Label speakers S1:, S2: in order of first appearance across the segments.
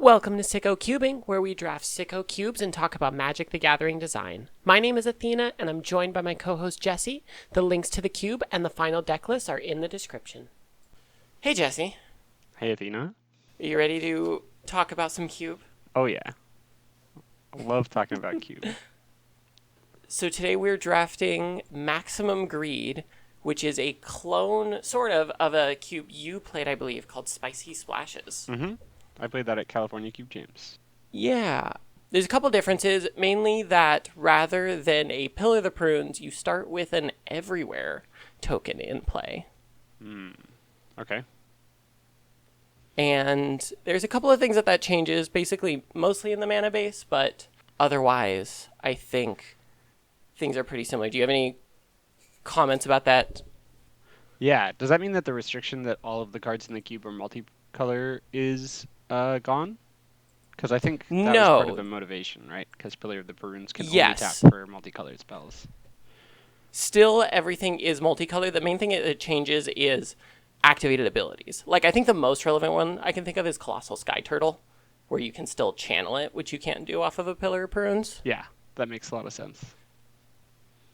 S1: Welcome to Sicko Cubing, where we draft Sicko cubes and talk about Magic the Gathering design. My name is Athena, and I'm joined by my co-host Jesse. The links to the cube and the final deck list are in the description. Hey Jesse,
S2: Hey, Athena.
S1: are you ready to talk about some cube?
S2: Oh, yeah. I love talking about Cube.
S1: So today we're drafting Maximum Greed, which is a clone, sort of a cube you played, I believe, called Spicy Splashes.
S2: Mm-hmm. I played that at California Cube James.
S1: Yeah. There's a couple differences, mainly that rather than a Pillar of the Prunes, you start with an Everywhere token in play.
S2: Okay.
S1: And there's a couple of things that changes, basically mostly in the mana base, but otherwise, I think things are pretty similar. Do you have any comments about that?
S2: Yeah, does that mean that the restriction that all of the cards in the cube are multicolor is gone? Because I think that was part of the
S1: No.
S2: motivation, right? Because Pillar of the Prunes can only tap
S1: Yes.
S2: for multicolored spells.
S1: Still, everything is multicolored. The main thing it changes is activated abilities. Like, I think the most relevant one I can think of is Colossal Sky Turtle, where you can still channel it, which you can't do off of a Pillar of Prunes.
S2: Yeah, that makes a lot of sense.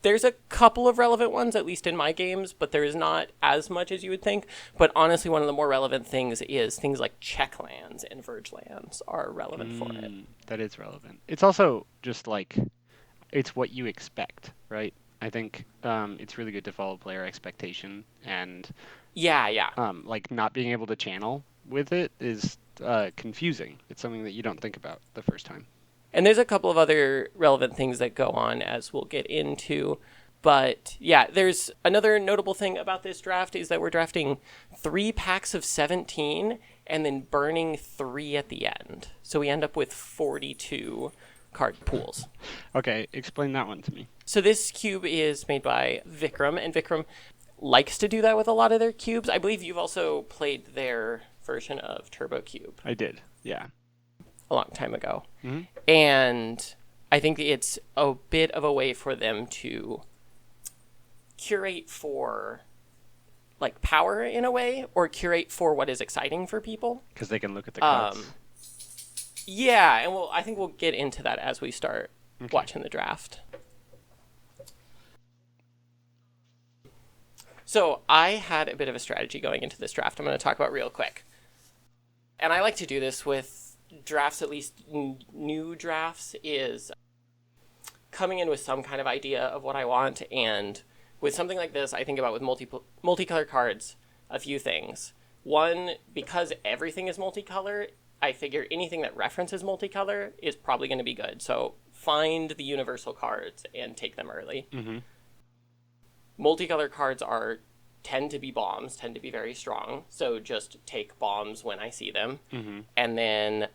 S1: There's a couple of relevant ones, at least in my games, but there is not as much as you would think. But honestly, one of the more relevant things is things like check lands and verge lands are relevant for it.
S2: That is relevant. It's also just like, it's what you expect, right? I think it's really good to follow player expectation, and
S1: Yeah.
S2: like not being able to channel with it is confusing. It's something that you don't think about the first time.
S1: And there's a couple of other relevant things that go on as we'll get into. But yeah, there's another notable thing about this draft is that we're drafting 3 packs of 17 and then burning 3 at the end. So we end up with 42 card pools.
S2: Okay, explain that one to me.
S1: So this cube is made by Vikram, and Vikram likes to do that with a lot of their cubes. I believe you've also played their version of Turbo Cube
S2: I did, yeah.
S1: a long time ago.
S2: Mm-hmm.
S1: And I think it's a bit of a way for them to curate for like power in a way, or curate for what is exciting for people.
S2: Because they can look at the cards.
S1: Yeah, and I think we'll get into that as we start watching the draft. So I had a bit of a strategy going into this draft I'm going to talk about real quick. And I like to do this with drafts, at least new drafts, is coming in with some kind of idea of what I want. And with something like this, I think about with multicolor cards, a few things. One, because everything is multicolor, I figure anything that references multicolor is probably going to be good. So find the universal cards and take them early.
S2: Mm-hmm.
S1: Multicolor cards tend to be bombs, tend to be very strong. So just take bombs when I see them.
S2: Mm-hmm.
S1: And then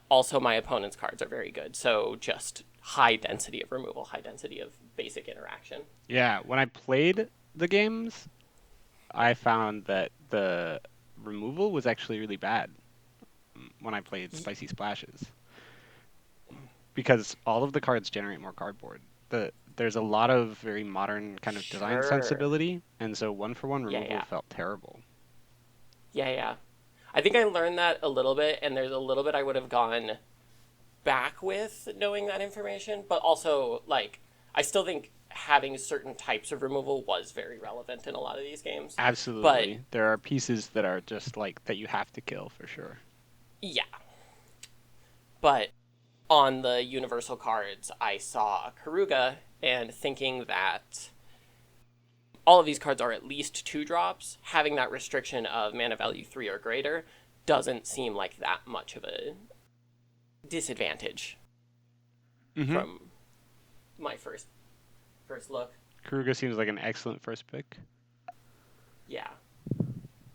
S1: also my opponent's cards are very good. So just high density of removal, high density of basic interaction.
S2: Yeah, when I played the games, I found that the removal was actually really bad when I played Spicy Splashes. Because all of the cards generate more cardboard. There's a lot of very modern kind of design sensibility, and so one-for-one removal felt terrible.
S1: Yeah. I think I learned that a little bit, and there's a little bit I would have gone back with knowing that information, but also, like, I still think having certain types of removal was very relevant in a lot of these games.
S2: Absolutely.
S1: But
S2: there are pieces that are just like, that you have to kill for sure.
S1: yeah. But on the universal cards, I saw Karuga and thinking that all of these cards are at least 2 drops, having that restriction of mana value 3 or greater doesn't seem like that much of a disadvantage from my first look.
S2: Karuga seems like an excellent first pick.
S1: Yeah.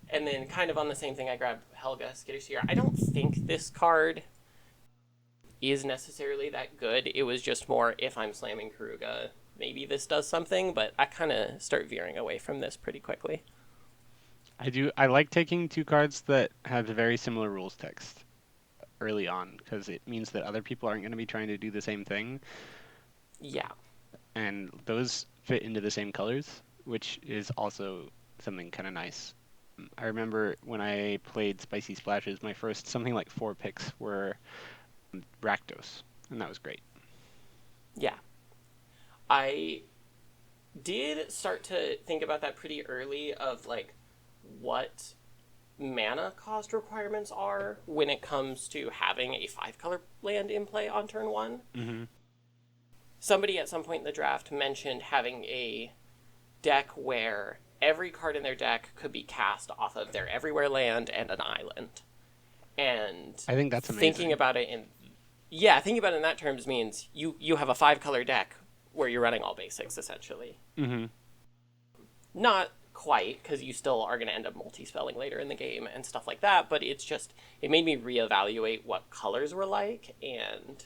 S1: And then kind of on the same thing, I grabbed Helga Skitterseer. I don't think this card is necessarily that good. It was just more, if I'm slamming Karuga, maybe this does something, but I kind of start veering away from this pretty quickly.
S2: I like taking 2 cards that have very similar rules text early on, because it means that other people aren't going to be trying to do the same thing.
S1: Yeah.
S2: And those fit into the same colors, which is also something kind of nice. I remember when I played Spicy Splashes, my first something like 4 picks were Rakdos, and that was great.
S1: Yeah. I did start to think about that pretty early of like what mana cost requirements are when it comes to having a 5 color land in play on turn 1.
S2: Mm-hmm.
S1: Somebody at some point in the draft mentioned having a deck where every card in their deck could be cast off of their everywhere land and an island. And
S2: I think that's
S1: thinking
S2: amazing.
S1: about it in yeah, thinking about it in that terms means you have a 5 color deck where you're running all basics essentially.
S2: Mm-hmm.
S1: Not quite, because you still are going to end up multi-spelling later in the game and stuff like that, but it's just, it made me reevaluate what colors were like, and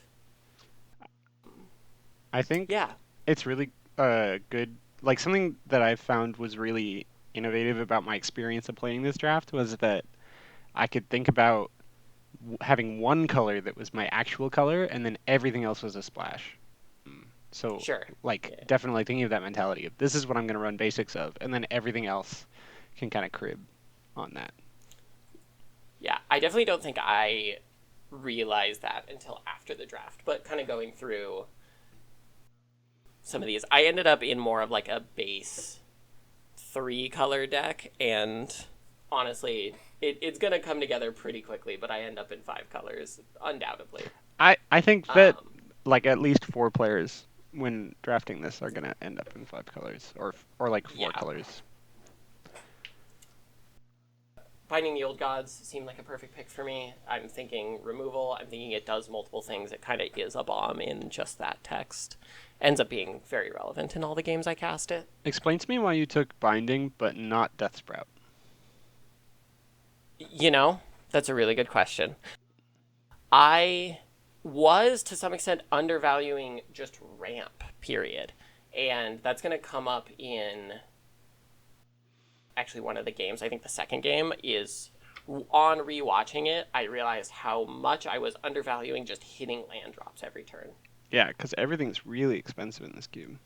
S2: I think
S1: yeah.
S2: it's really good. Like something that I found was really innovative about my experience of playing this draft was that I could think about having one color that was my actual color, and then everything else was a splash. So,
S1: Sure.
S2: like,
S1: Yeah.
S2: definitely thinking of that mentality of this is what I'm going to run basics of, and then everything else can kind of crib on that.
S1: Yeah, I definitely don't think I realized that until after the draft, but kind of going through some of these, I ended up in more of like a base 3 color deck, and honestly, it's going to come together pretty quickly, but I end up in 5 colors, undoubtedly.
S2: I think that
S1: Um,
S2: like at least 4 players when drafting this are going to end up in 5 colors or like four
S1: yeah,
S2: colors.
S1: Finding the Old Gods seemed like a perfect pick for me. I'm thinking removal. I'm thinking it does multiple things. It kind of is a bomb in just that text. Ends up being very relevant in all the games I cast it.
S2: Explain to me why you took binding but not death sprout.
S1: You know, that's a really good question. I was, to some extent, undervaluing just ramp, period. And that's going to come up in actually one of the games. I think the second game is on rewatching it. I realized how much I was undervaluing just hitting land drops every turn.
S2: Yeah, because everything's really expensive in this cube.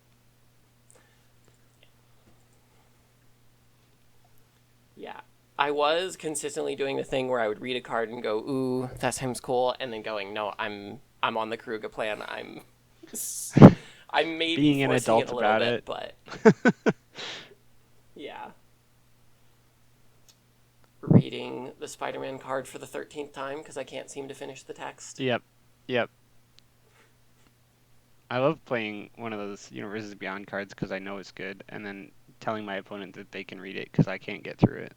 S1: Yeah. I was consistently doing the thing where I would read a card and go, "Ooh, that seems cool," and then going, "No, I'm on the Kruger plan. I'm maybe
S2: Being an
S1: forcing it
S2: adult
S1: a little
S2: about
S1: bit,
S2: it.
S1: but yeah." Reading the Spider-Man card for the 13th time because I can't seem to finish the text.
S2: Yep. Yep. I love playing one of those Universes Beyond cards because I know it's good, and then telling my opponent that they can read it because I can't get through it.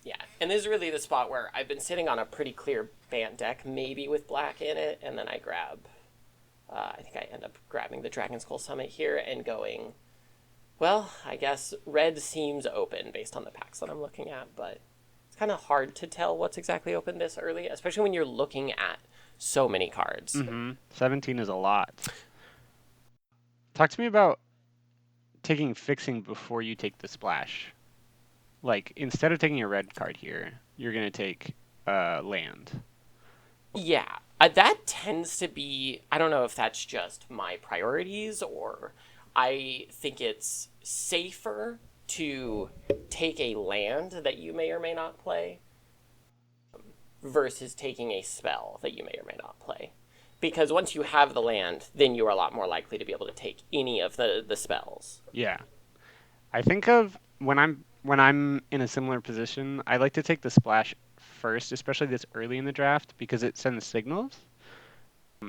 S1: Yeah, and this is really the spot where I've been sitting on a pretty clear Bant deck, maybe with black in it, and then I grab. I think I end up grabbing the Dragon Skull Summit here and going, well, I guess red seems open based on the packs that I'm looking at, but it's kind of hard to tell what's exactly open this early, especially when you're looking at so many cards.
S2: Mm-hmm. 17 is a lot. Talk to me about taking fixing before you take the splash. Like, instead of taking a red card here, you're going to take land.
S1: Yeah, that tends to be. I don't know if that's just my priorities or I think it's safer to take a land that you may or may not play versus taking a spell that you may or may not play. Because once you have the land, then you're a lot more likely to be able to take any of the spells.
S2: Yeah. I think of when I'm in a similar position, I like to take the splash first, especially this early in the draft, because it sends signals.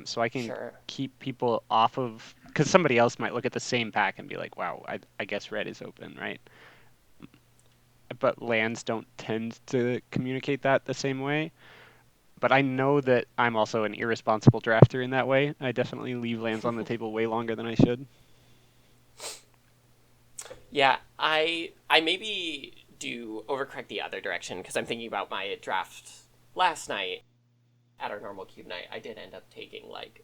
S2: So I can
S1: Sure.
S2: keep people off of, because somebody else might look at the same pack and be like, wow, I guess red is open, right? But lands don't tend to communicate that the same way. But I know that I'm also an irresponsible drafter in that way. I definitely leave lands on the table way longer than I should.
S1: Yeah, I maybe do overcorrect the other direction because I'm thinking about my draft last night at our normal cube night. I did end up taking like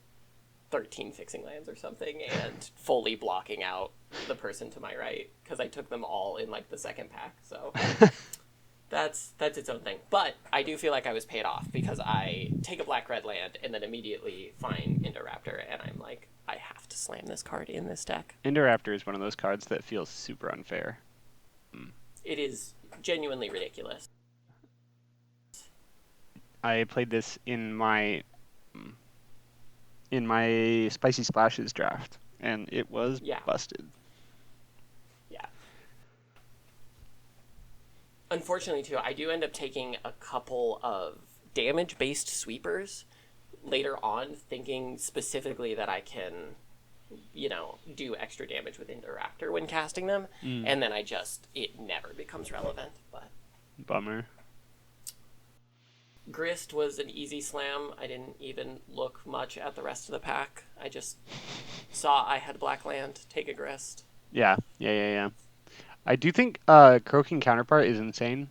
S1: 13 fixing lands or something and fully blocking out the person to my right because I took them all in like the second pack. So that's its own thing. But I do feel like I was paid off because I take a black red land and then immediately find Indoraptor and I'm like, I have to to slam this card in this deck.
S2: Indoraptor is one of those cards that feels super unfair.
S1: It is genuinely ridiculous.
S2: I played this in my Spicy Splashes draft, and it was busted.
S1: Yeah. Unfortunately, too, I do end up taking a couple of damage-based sweepers later on, thinking specifically that I can, do extra damage with Indoraptor when casting them, and then it never becomes relevant. But
S2: bummer.
S1: Grist was an easy slam. I didn't even look much at the rest of the pack. I just saw I had black land, take a Grist.
S2: Yeah. I do think Croaking Counterpart is insane.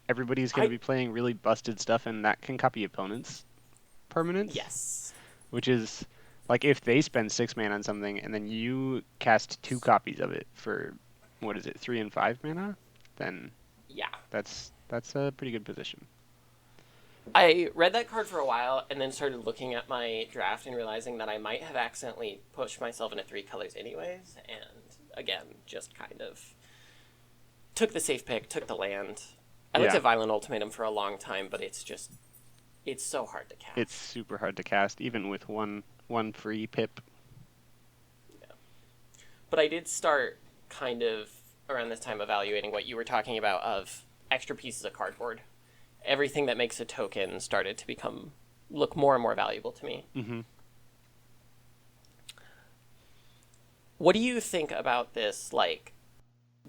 S2: Everybody's going to be playing really busted stuff, and that can copy opponents' permanents.
S1: Yes.
S2: Which is, like, if they spend 6 mana on something, and then you cast 2 copies of it for, 3 and 5 mana? Then that's a pretty good position.
S1: I read that card for a while, and then started looking at my draft and realizing that I might have accidentally pushed myself into 3 colors anyways, and again, just kind of took the safe pick, took the land. I looked at Violent Ultimatum for a long time, but it's so hard to cast.
S2: It's super hard to cast, even with one free pip.
S1: Yeah. But I did start kind of around this time evaluating what you were talking about of extra pieces of cardboard. Everything that makes a token started to look more and more valuable to me.
S2: Mm-hmm.
S1: What do you think about this,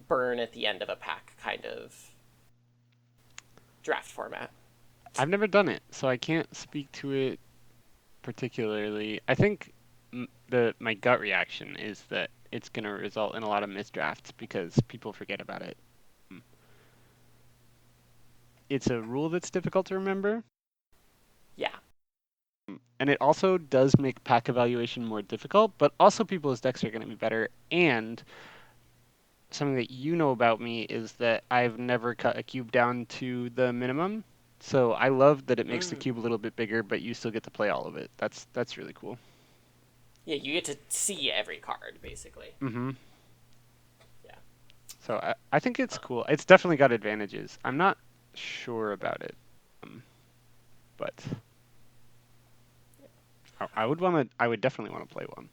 S1: burn at the end of a pack kind of draft format?
S2: I've never done it, so I can't speak to it particularly. I think my gut reaction is that it's going to result in a lot of misdrafts because people forget about it. It's a rule that's difficult to remember.
S1: Yeah.
S2: And it also does make pack evaluation more difficult, but also people's decks are going to be better. And something that you know about me is that I've never cut a cube down to the minimum. So I love that it makes the cube a little bit bigger, but you still get to play all of it. That's really cool.
S1: Yeah, you get to see every card, basically.
S2: Mm-hmm.
S1: Yeah.
S2: So I think it's cool. It's definitely got advantages. I'm not sure about it, but I would definitely want to play one.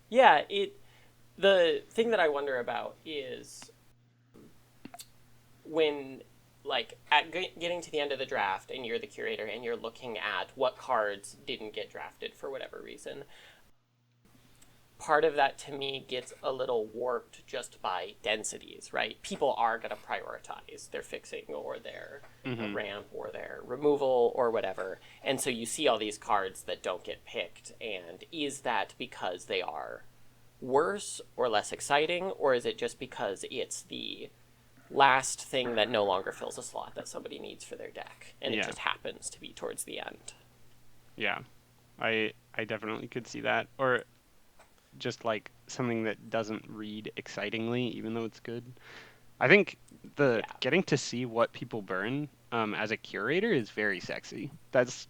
S1: Yeah, the thing that I wonder about is when, getting to the end of the draft and you're the curator and you're looking at what cards didn't get drafted for whatever reason. Part of that to me gets a little warped just by densities, right? People are going to prioritize their fixing or their ramp or their removal or whatever. And so you see all these cards that don't get picked. And is that because they are worse or less exciting? Or is it just because it's the last thing that no longer fills a slot that somebody needs for their deck? And it just happens to be towards the end.
S2: Yeah, I definitely could see that. Or just something that doesn't read excitingly, even though it's good. I think getting to see what people burn as a curator is very sexy. That's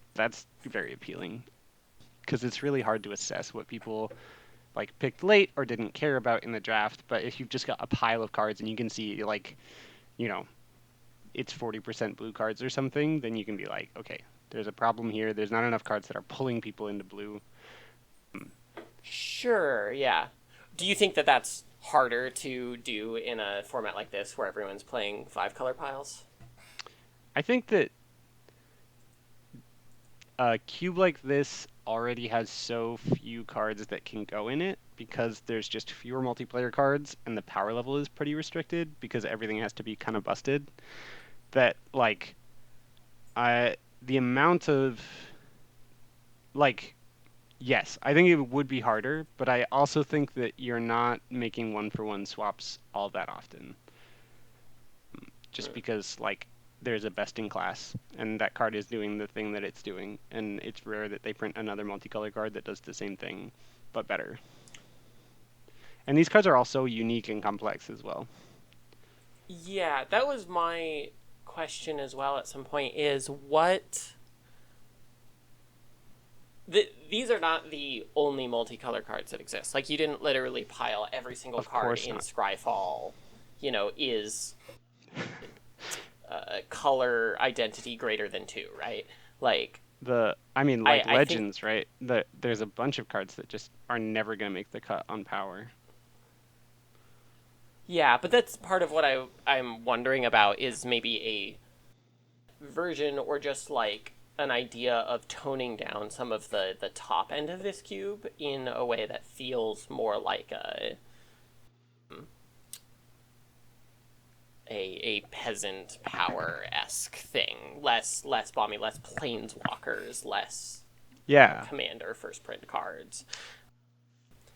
S2: very appealing because it's really hard to assess what people picked late or didn't care about in the draft. But if you've just got a pile of cards and you can see it's 40% blue cards or something, then you can be like, okay, there's a problem here. There's not enough cards that are pulling people into blue.
S1: Sure, yeah. Do you think that that's harder to do in a format like this where everyone's playing 5 color piles?
S2: I think that a cube like this already has so few cards that can go in it because there's just fewer multiplayer cards and the power level is pretty restricted because everything has to be kind of busted. That the amount of yes, I think it would be harder, but I also think that you're not making 1-for-1 swaps all that often. Just because there's a best in class and that card is doing the thing that it's doing, and it's rare that they print another multicolor card that does the same thing but better. And these cards are also unique and complex as well.
S1: Yeah, that was my question as well at some point, is what the these are not the only multicolor cards that exist. Like, you didn't literally pile every single
S2: Of
S1: card
S2: course
S1: in
S2: not.
S1: Scryfall, is color identity greater than 2, right? Like,
S2: I mean, like
S1: I think,
S2: Legends, right? There's a bunch of cards that just are never going to make the cut on power.
S1: yeah, but that's part of what I'm wondering about is maybe a version or just like an idea of toning down some of the top end of this cube in a way that feels more like a peasant power esque thing, less bomby, less planeswalkers, less
S2: Yeah.
S1: commander first print cards.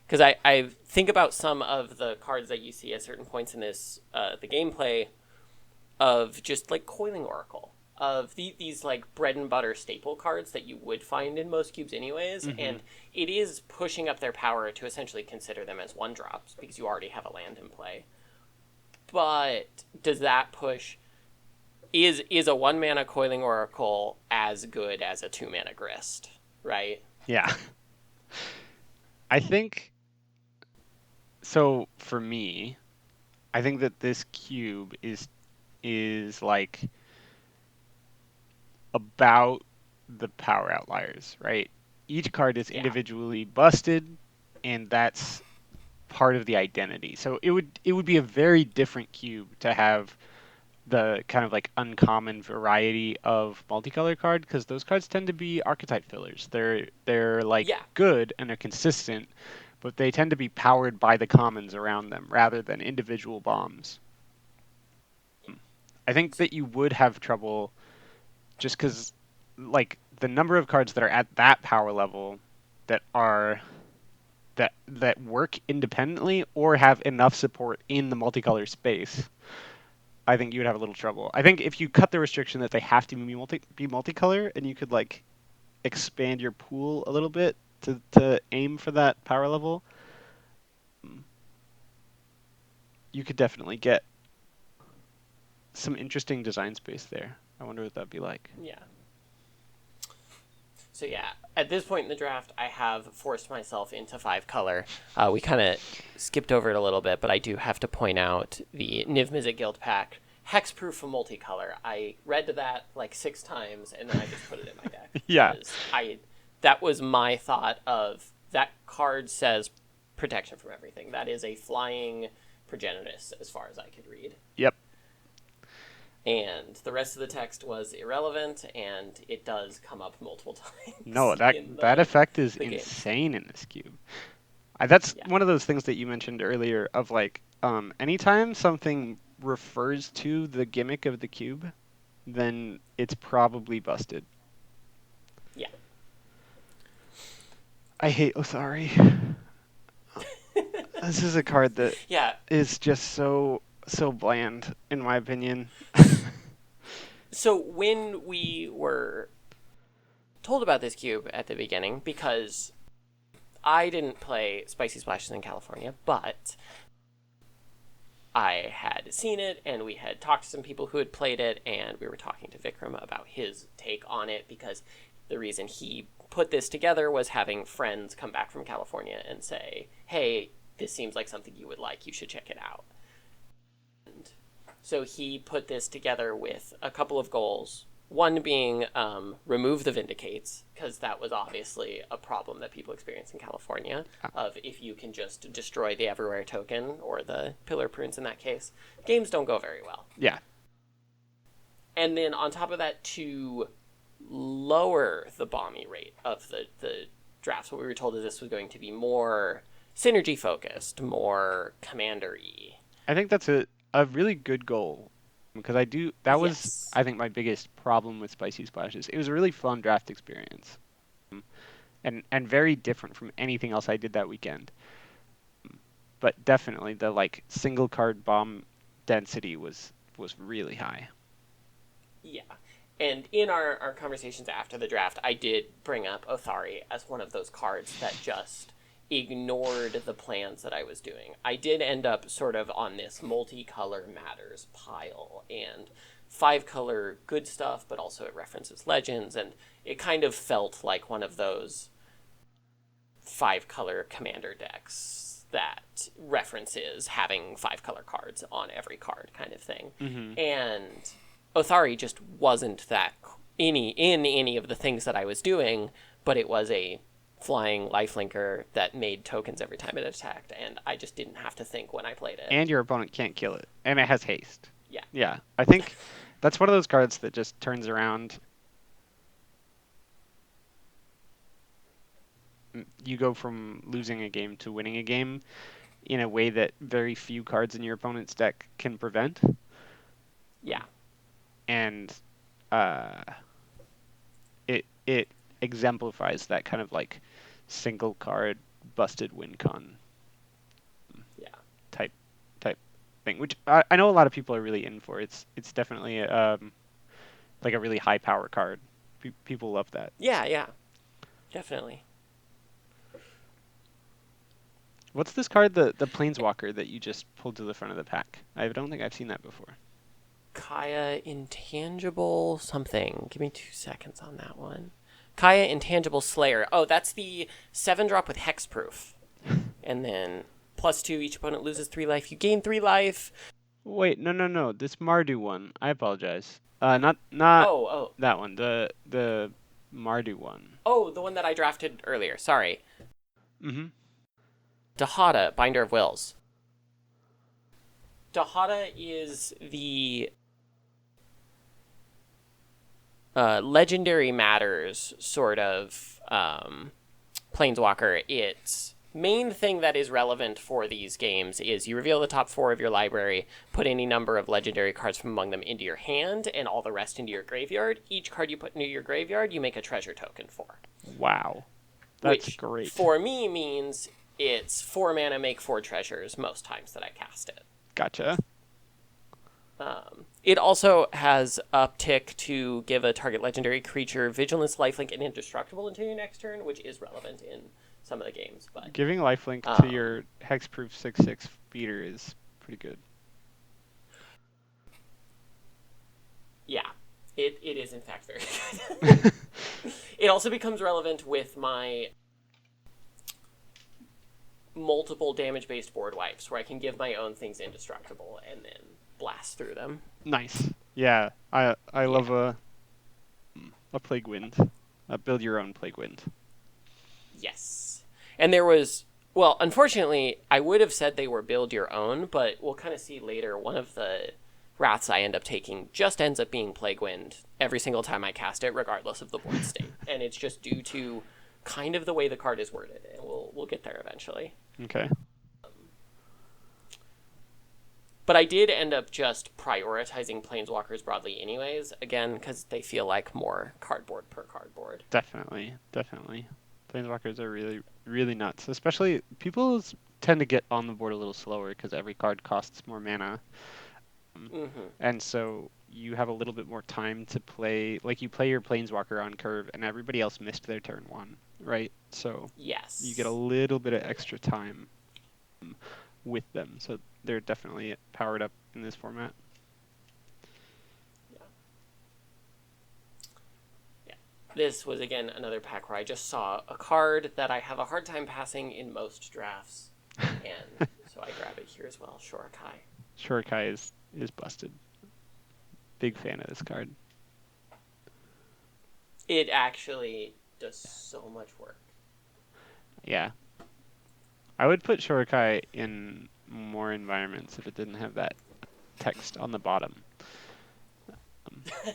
S1: Because I think about some of the cards that you see at certain points in this the gameplay of just like Coiling Oracle, of these like bread and butter staple cards that you would find in most cubes anyways,
S2: Mm-hmm.
S1: and it is pushing up their power to essentially consider them as one drops because you already have a land in play. But does that push is a 1 mana Coiling Oracle as good as a 2 mana Grist, right?
S2: Yeah. I think so. For me, I think that this cube is like about the power outliers, right? Each card is
S1: Yeah.
S2: individually busted, and that's part of the identity. So it would be a very different cube to have the kind of like uncommon variety of multicolor card because those cards tend to be archetype fillers. They're like
S1: Yeah.
S2: good and they're consistent, but they tend to be powered by the commons around them rather than individual bombs. I think that you would have trouble just because like the number of cards that are at that power level that are that work independently or have enough support in the multicolor space. I think you would have a little trouble. I think if you cut the restriction that they have to be multicolor and you could like expand your pool a little bit to aim for that power level, you could definitely get some interesting design space there. I wonder what that'd be like.
S1: Yeah. So yeah, at this point in the draft, I have forced myself into 5 color. We kind of skipped over it a little bit, but I do have to point out the Niv Mizzet Guild Pack hexproof for multicolor. I read that like 6 times, and then I just put it in my deck
S2: Yeah.
S1: because that was my thought of that card says protection from everything. That is a flying progenitus as far as I could read.
S2: Yep.
S1: And the rest of the text was irrelevant, and it does come up multiple times.
S2: No, that
S1: in
S2: that effect is
S1: the game.
S2: insane in this cube. That's
S1: Yeah.
S2: one of those things that you mentioned earlier of like anytime something refers to the gimmick of the cube, then it's probably busted.
S1: Yeah.
S2: I hate Othari. This is a card that
S1: Yeah.
S2: is just so bland in my opinion.
S1: So when we were told about this cube at the beginning, because I didn't play Spicy Splashes in California, but I had seen it, and we had talked to some people who had played it, and we were talking to Vikram about his take on it, because the reason he put this together was having friends come back from California and say, hey, this seems like something you would like, you should check it out. And so he put this together with a couple of goals. One being remove the Vindicates, because that was obviously a problem that people experience in California, of if you can just destroy the Everywhere token, or the Pillar Prunes in that case, games don't go very well.
S2: Yeah.
S1: And then on top of that, to lower the bombing rate of the drafts, what we were told is this was going to be more synergy focused, more commander-y.
S2: I think that's a really good goal because that was
S1: Yes.
S2: I think my biggest problem with Spicy Splashes. It was a really fun draft experience. And very different from anything else I did that weekend. But definitely the like single card bomb density was really high.
S1: Yeah. And in our conversations after the draft, I did bring up Othari as one of those cards that just ignored the plans that I was doing. I did end up sort of on this multicolor matters pile, and 5 color good stuff, but also it references legends, and it kind of felt like one of those 5-color commander decks that references having 5-color cards on every card kind of thing.
S2: Mm-hmm.
S1: And Othari just wasn't that in any of the things that I was doing, but it was a flying lifelinker that made tokens every time it attacked, and I just didn't have to think when I played it.
S2: And your opponent can't kill it. And it has haste.
S1: Yeah.
S2: Yeah. I think that's one of those cards that just turns around. You go from losing a game to winning a game in a way that very few cards in your opponent's deck can prevent.
S1: Yeah.
S2: And it exemplifies that kind of like single card busted win con type thing, which I know a lot of people are really in for. It's definitely like a really high power card. People love that.
S1: Yeah, definitely.
S2: What's this card, the Planeswalker that you just pulled to the front of the pack? I don't think I've seen that before.
S1: Kaya Intangible something. Give me 2 seconds on that one. Kaya Intangible Slayer. Oh, that's the 7-drop with hexproof. And then +2, each opponent loses 3 life. You gain 3 life.
S2: Wait, no. This Mardu one. I apologize. Not
S1: Oh.
S2: that one. The Mardu one.
S1: Oh, the one that I drafted earlier. Sorry.
S2: Mm-hmm.
S1: Dahada, Binder of Wills. Dahada is the Legendary Matters sort of Planeswalker. Its main thing that is relevant for these games is you reveal the top 4 of your library, put any number of legendary cards from among them into your hand, and all the rest into your graveyard. Each card you put into your graveyard, you make a treasure token for.
S2: Wow. That's
S1: which,
S2: great.
S1: For me, means it's 4 mana, make 4 treasures most times that I cast it.
S2: Gotcha.
S1: It also has uptick to give a target legendary creature vigilance, lifelink, and indestructible until your next turn, which is relevant in some of the games. But
S2: giving lifelink to your hexproof 6/6 beater is pretty good.
S1: Yeah, it is in fact very good. It also becomes relevant with my multiple damage-based board wipes, where I can give my own things indestructible and then blast through them.
S2: Nice. Yeah, I love a Plague Wind. Build your own Plague Wind.
S1: Yes. And there was, well, unfortunately, I would have said they were build your own, but we'll kind of see later, one of the wraths I end up taking just ends up being Plague Wind every single time I cast it, regardless of the board state. And it's just due to kind of the way the card is worded, and we'll get there eventually.
S2: Okay.
S1: But I did end up just prioritizing Planeswalkers broadly anyways, again, because they feel like more cardboard per cardboard.
S2: Definitely. Planeswalkers are really, really nuts. Especially, people tend to get on the board a little slower because every card costs more mana.
S1: Mm-hmm.
S2: And so you have a little bit more time to play. Like, you play your Planeswalker on curve, and everybody else missed their turn 1, right? So
S1: yes,
S2: you get a little bit of extra time with them. So they're definitely powered up in this format.
S1: Yeah. This was, again, another pack where I just saw a card that I have a hard time passing in most drafts, and so I grab it here as well. Shorikai.
S2: Shorikai is busted. Big fan of this card.
S1: It actually does so much work.
S2: Yeah. I would put Shorikai in more environments if it didn't have that text on the bottom.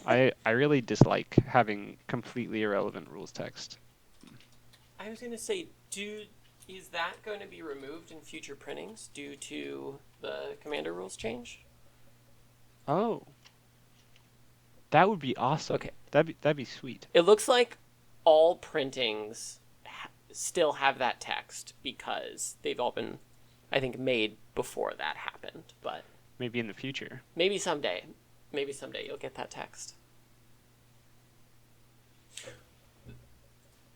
S2: I really dislike having completely irrelevant rules text.
S1: I was going to say, is that going to be removed in future printings due to the Commander rules change?
S2: Oh. That would be awesome.
S1: Okay.
S2: That'd be sweet.
S1: It looks like all printings still have that text because they've all been, I think, made before that happened. But
S2: maybe in the future.
S1: Maybe someday you'll get that text.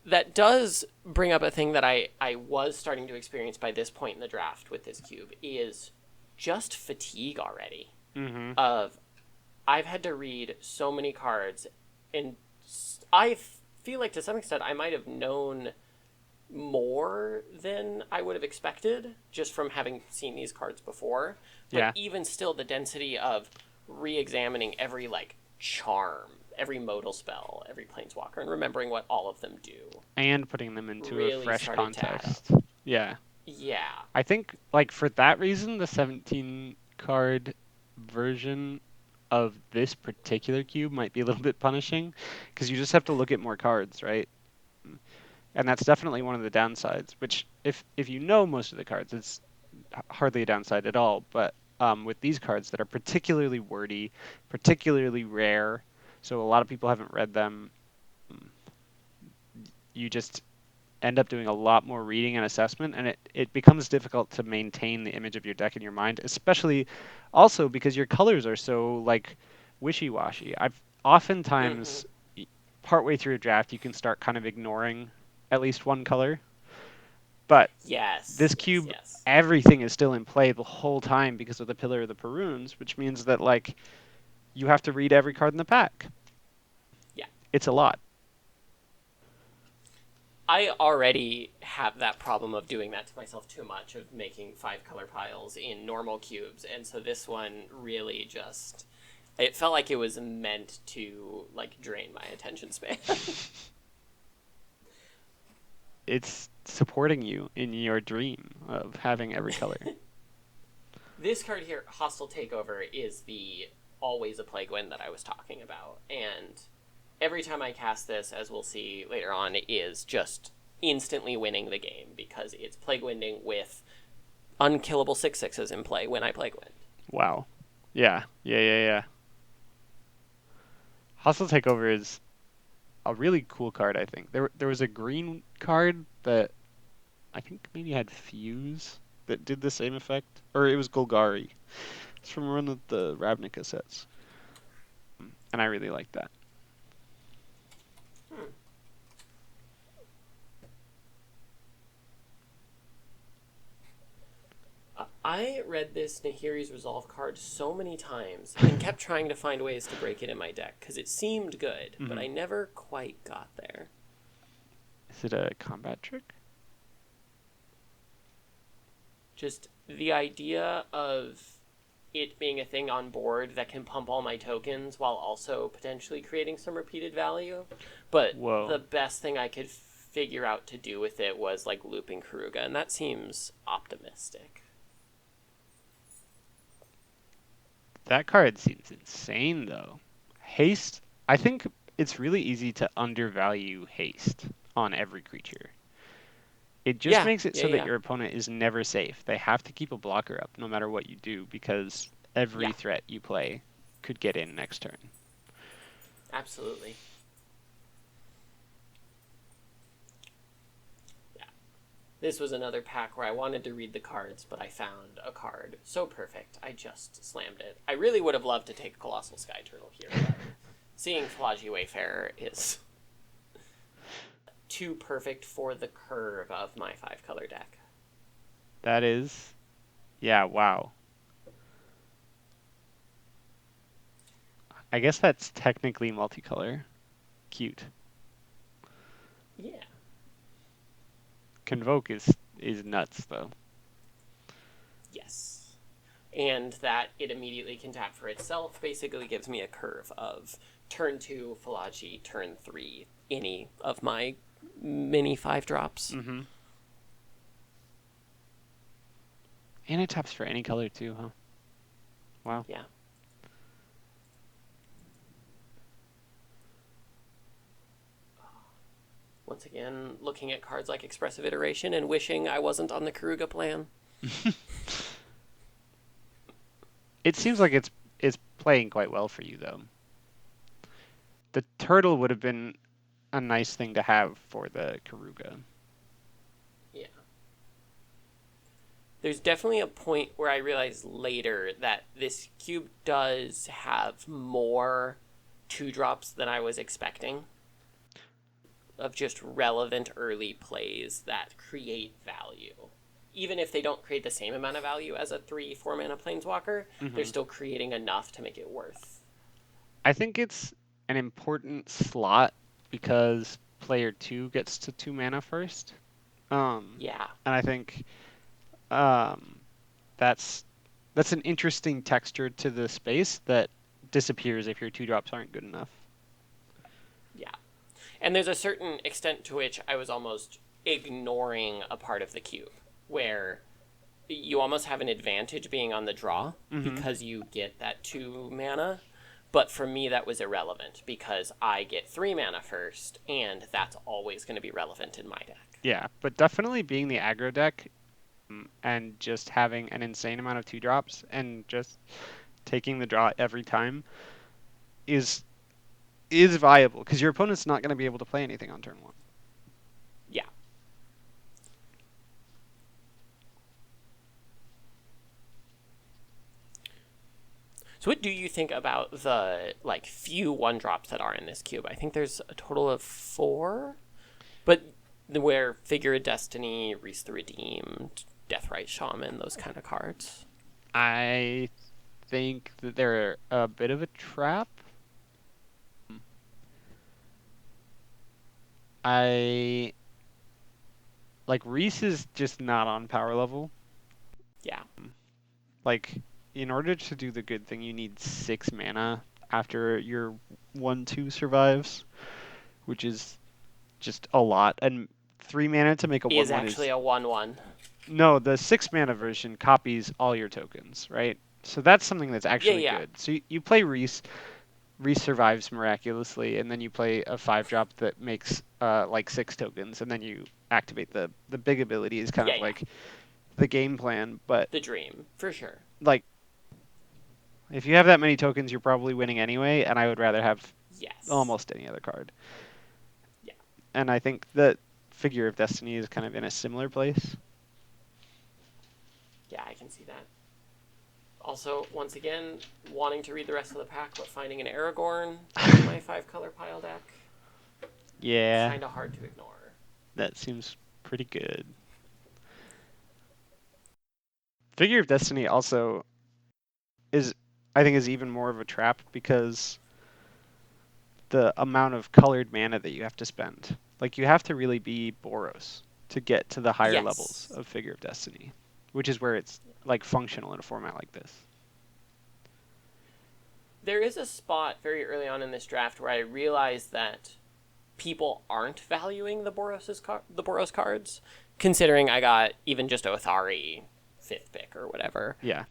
S1: That does bring up a thing that I was starting to experience by this point in the draft with this cube, is just fatigue already.
S2: Mm-hmm.
S1: I've had to read so many cards, and I feel like to some extent I might have known more than I would have expected just from having seen these cards before. But
S2: Yeah.
S1: even still, the density of re-examining every like charm, every modal spell, every planeswalker, and remembering what all of them do
S2: And putting them into a
S1: really
S2: fresh
S1: started to add up.
S2: contest. Yeah.
S1: Yeah.
S2: I think like for that reason the 17 card version of this particular cube might be a little bit punishing because you just have to look at more cards, right? And that's definitely one of the downsides, which if you know most of the cards, it's hardly a downside at all, but with these cards that are particularly wordy, particularly rare, so a lot of people haven't read them, you just end up doing a lot more reading and assessment, and it becomes difficult to maintain the image of your deck in your mind, especially also because your colors are so like wishy-washy. I've
S1: Mm-hmm.
S2: oftentimes partway through a draft you can start kind of ignoring at least one color, but
S1: Yes.
S2: this
S1: Yes.
S2: cube
S1: Yes.
S2: everything is still in play the whole time because of the Pillar of the Perunes, which means that like you have to read every card in the pack.
S1: Yeah.
S2: It's a lot.
S1: I already have that problem of doing that to myself too much, of making 5 color piles in normal cubes, and so this one really just, it felt like it was meant to like drain my attention span.
S2: It's supporting you in your dream of having every color.
S1: This card here, Hostile Takeover, is the always a Plague Wind that I was talking about, and every time I cast this, as we'll see later on, is just instantly winning the game because it's Plague Winding with unkillable 6/6s in play when I Plague Wind.
S2: Wow. Yeah. Yeah, yeah, yeah. Hostile Takeover is a really cool card, I think. There was a green card that I think maybe had Fuse that did the same effect. Or it was Golgari. It's from one of the Ravnica sets. And I really like that.
S1: Hmm. I read this Nahiri's Resolve card so many times and kept trying to find ways to break it in my deck because it seemed good, but
S2: Hmm.
S1: I never quite got there.
S2: Is it a combat trick?
S1: Just the idea of it being a thing on board that can pump all my tokens while also potentially creating some repeated value. But the
S2: Whoa.
S1: best thing I could figure out to do with it was like looping Karuga, and that seems optimistic.
S2: That card seems insane, though. Haste, I think it's really easy to undervalue haste on every creature. It just
S1: Yeah,
S2: makes it
S1: yeah,
S2: so that
S1: yeah,
S2: your opponent is never safe. They have to keep a blocker up no matter what you do because every
S1: yeah,
S2: threat you play could get in next turn.
S1: absolutely. Yeah. This was another pack where I wanted to read the cards, but I found a card so perfect, I just slammed it. I really would have loved to take Colossal Sky Turtle here, but seeing Falaji Wayfarer is too perfect for the curve of my 5 color deck.
S2: That is, yeah, wow. I guess that's technically multicolor. Cute.
S1: Yeah.
S2: Convoke is nuts though.
S1: Yes. And that it immediately can tap for itself basically gives me a curve of turn 2, Falaji, turn 3, any of my mini 5 drops.
S2: Mm-hmm. And it taps for any color too, huh? Wow.
S1: Yeah. Once again, looking at cards like Expressive Iteration and wishing I wasn't on the Karuga plan.
S2: It seems like it's playing quite well for you though. The turtle would have been a nice thing to have for the Karuga.
S1: Yeah. There's definitely a point where I realized later that this cube does have more 2 drops than I was expecting, of just relevant early plays that create value. Even if they don't create the same amount of value as a 3-4 mana planeswalker, they're
S2: Mm-hmm.
S1: still creating enough to make it worth.
S2: I think it's an important slot because player 2 gets to 2 mana first.
S1: Yeah.
S2: And I think um, that's that's an interesting texture to the space that disappears if your two drops aren't good enough.
S1: Yeah. And there's a certain extent to which I was almost ignoring a part of the cube where you almost have an advantage being on the draw
S2: Hmm.
S1: because you get that 2 mana. But for me, that was irrelevant because I get 3 mana first, and that's always going to be relevant in my deck.
S2: Yeah, but definitely being the aggro deck and just having an insane amount of two drops and just taking the draw every time is is viable because your opponent's not going to be able to play anything on turn one.
S1: Yeah. So what do you think about the like few 1 drops that are in this cube? I think there's a total of 4, but where Figure of Destiny, Reese the Redeemed, Deathrite Shaman, those kind of cards.
S2: I think that they're a bit of a trap. I like Reese is just not on power level.
S1: Yeah.
S2: Like in order to do the good thing, you need 6 mana after your 1/2 survives, which is just a lot. And 3 mana to make a
S1: Is
S2: 1/1
S1: actually
S2: is
S1: a 1/1.
S2: no. The 6 mana version copies all your tokens, right? So that's something that's
S1: Yeah,
S2: actually
S1: yeah.
S2: good. So you play Reese. Reese survives miraculously, and then you play a 5 drop that makes like 6 tokens, and then you activate the big ability is kind
S1: Yeah,
S2: of
S1: yeah.
S2: like the game plan. But
S1: The dream, for sure.
S2: like if you have that many tokens, you're probably winning anyway, and I would rather have
S1: Yes.
S2: almost any other card.
S1: Yeah.
S2: And I think that Figure of Destiny is kind of in a similar place.
S1: Yeah, I can see that. Also, once again, wanting to read the rest of the pack, but finding an Aragorn in my 5 color pile deck,
S2: Yeah,
S1: kind of hard to ignore.
S2: that seems pretty good. Figure of Destiny also is, I think, is even more of a trap because the amount of colored mana that you have to spend. Like you have to really be Boros to get to the higher levels
S1: Yes.
S2: of Figure of Destiny, which is where it's like functional in a format like this.
S1: There is a spot very early on in this draft where I realized that people aren't valuing the Boros cards, considering I got even just Othari 5th pick or whatever,
S2: Yeah.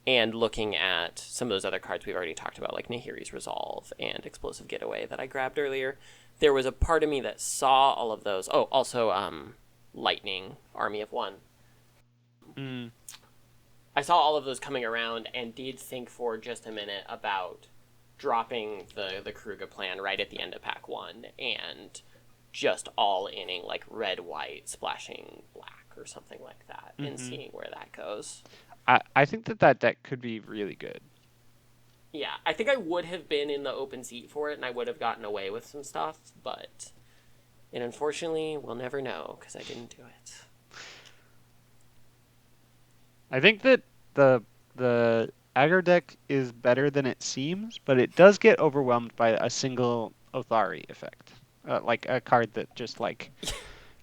S1: and looking at some of those other cards we've already talked about, like Nahiri's Resolve and Explosive Getaway that I grabbed earlier. There was a part of me that saw all of those. Oh, also Lightning, Army of One.
S2: Mm.
S1: I saw all of those coming around and did think for just a minute about dropping the Kruga plan right at the end of pack 1 and just all inning like red, white, splashing black or something like that and
S2: Mm-hmm.
S1: seeing where that goes.
S2: I think that deck could be really good.
S1: Yeah, I think I would have been in the open seat for it and I would have gotten away with some stuff, but and unfortunately, we'll never know because I didn't do it.
S2: I think that the aggro deck is better than it seems, but it does get overwhelmed by a single Othari effect, like a card that just like
S1: Yeah,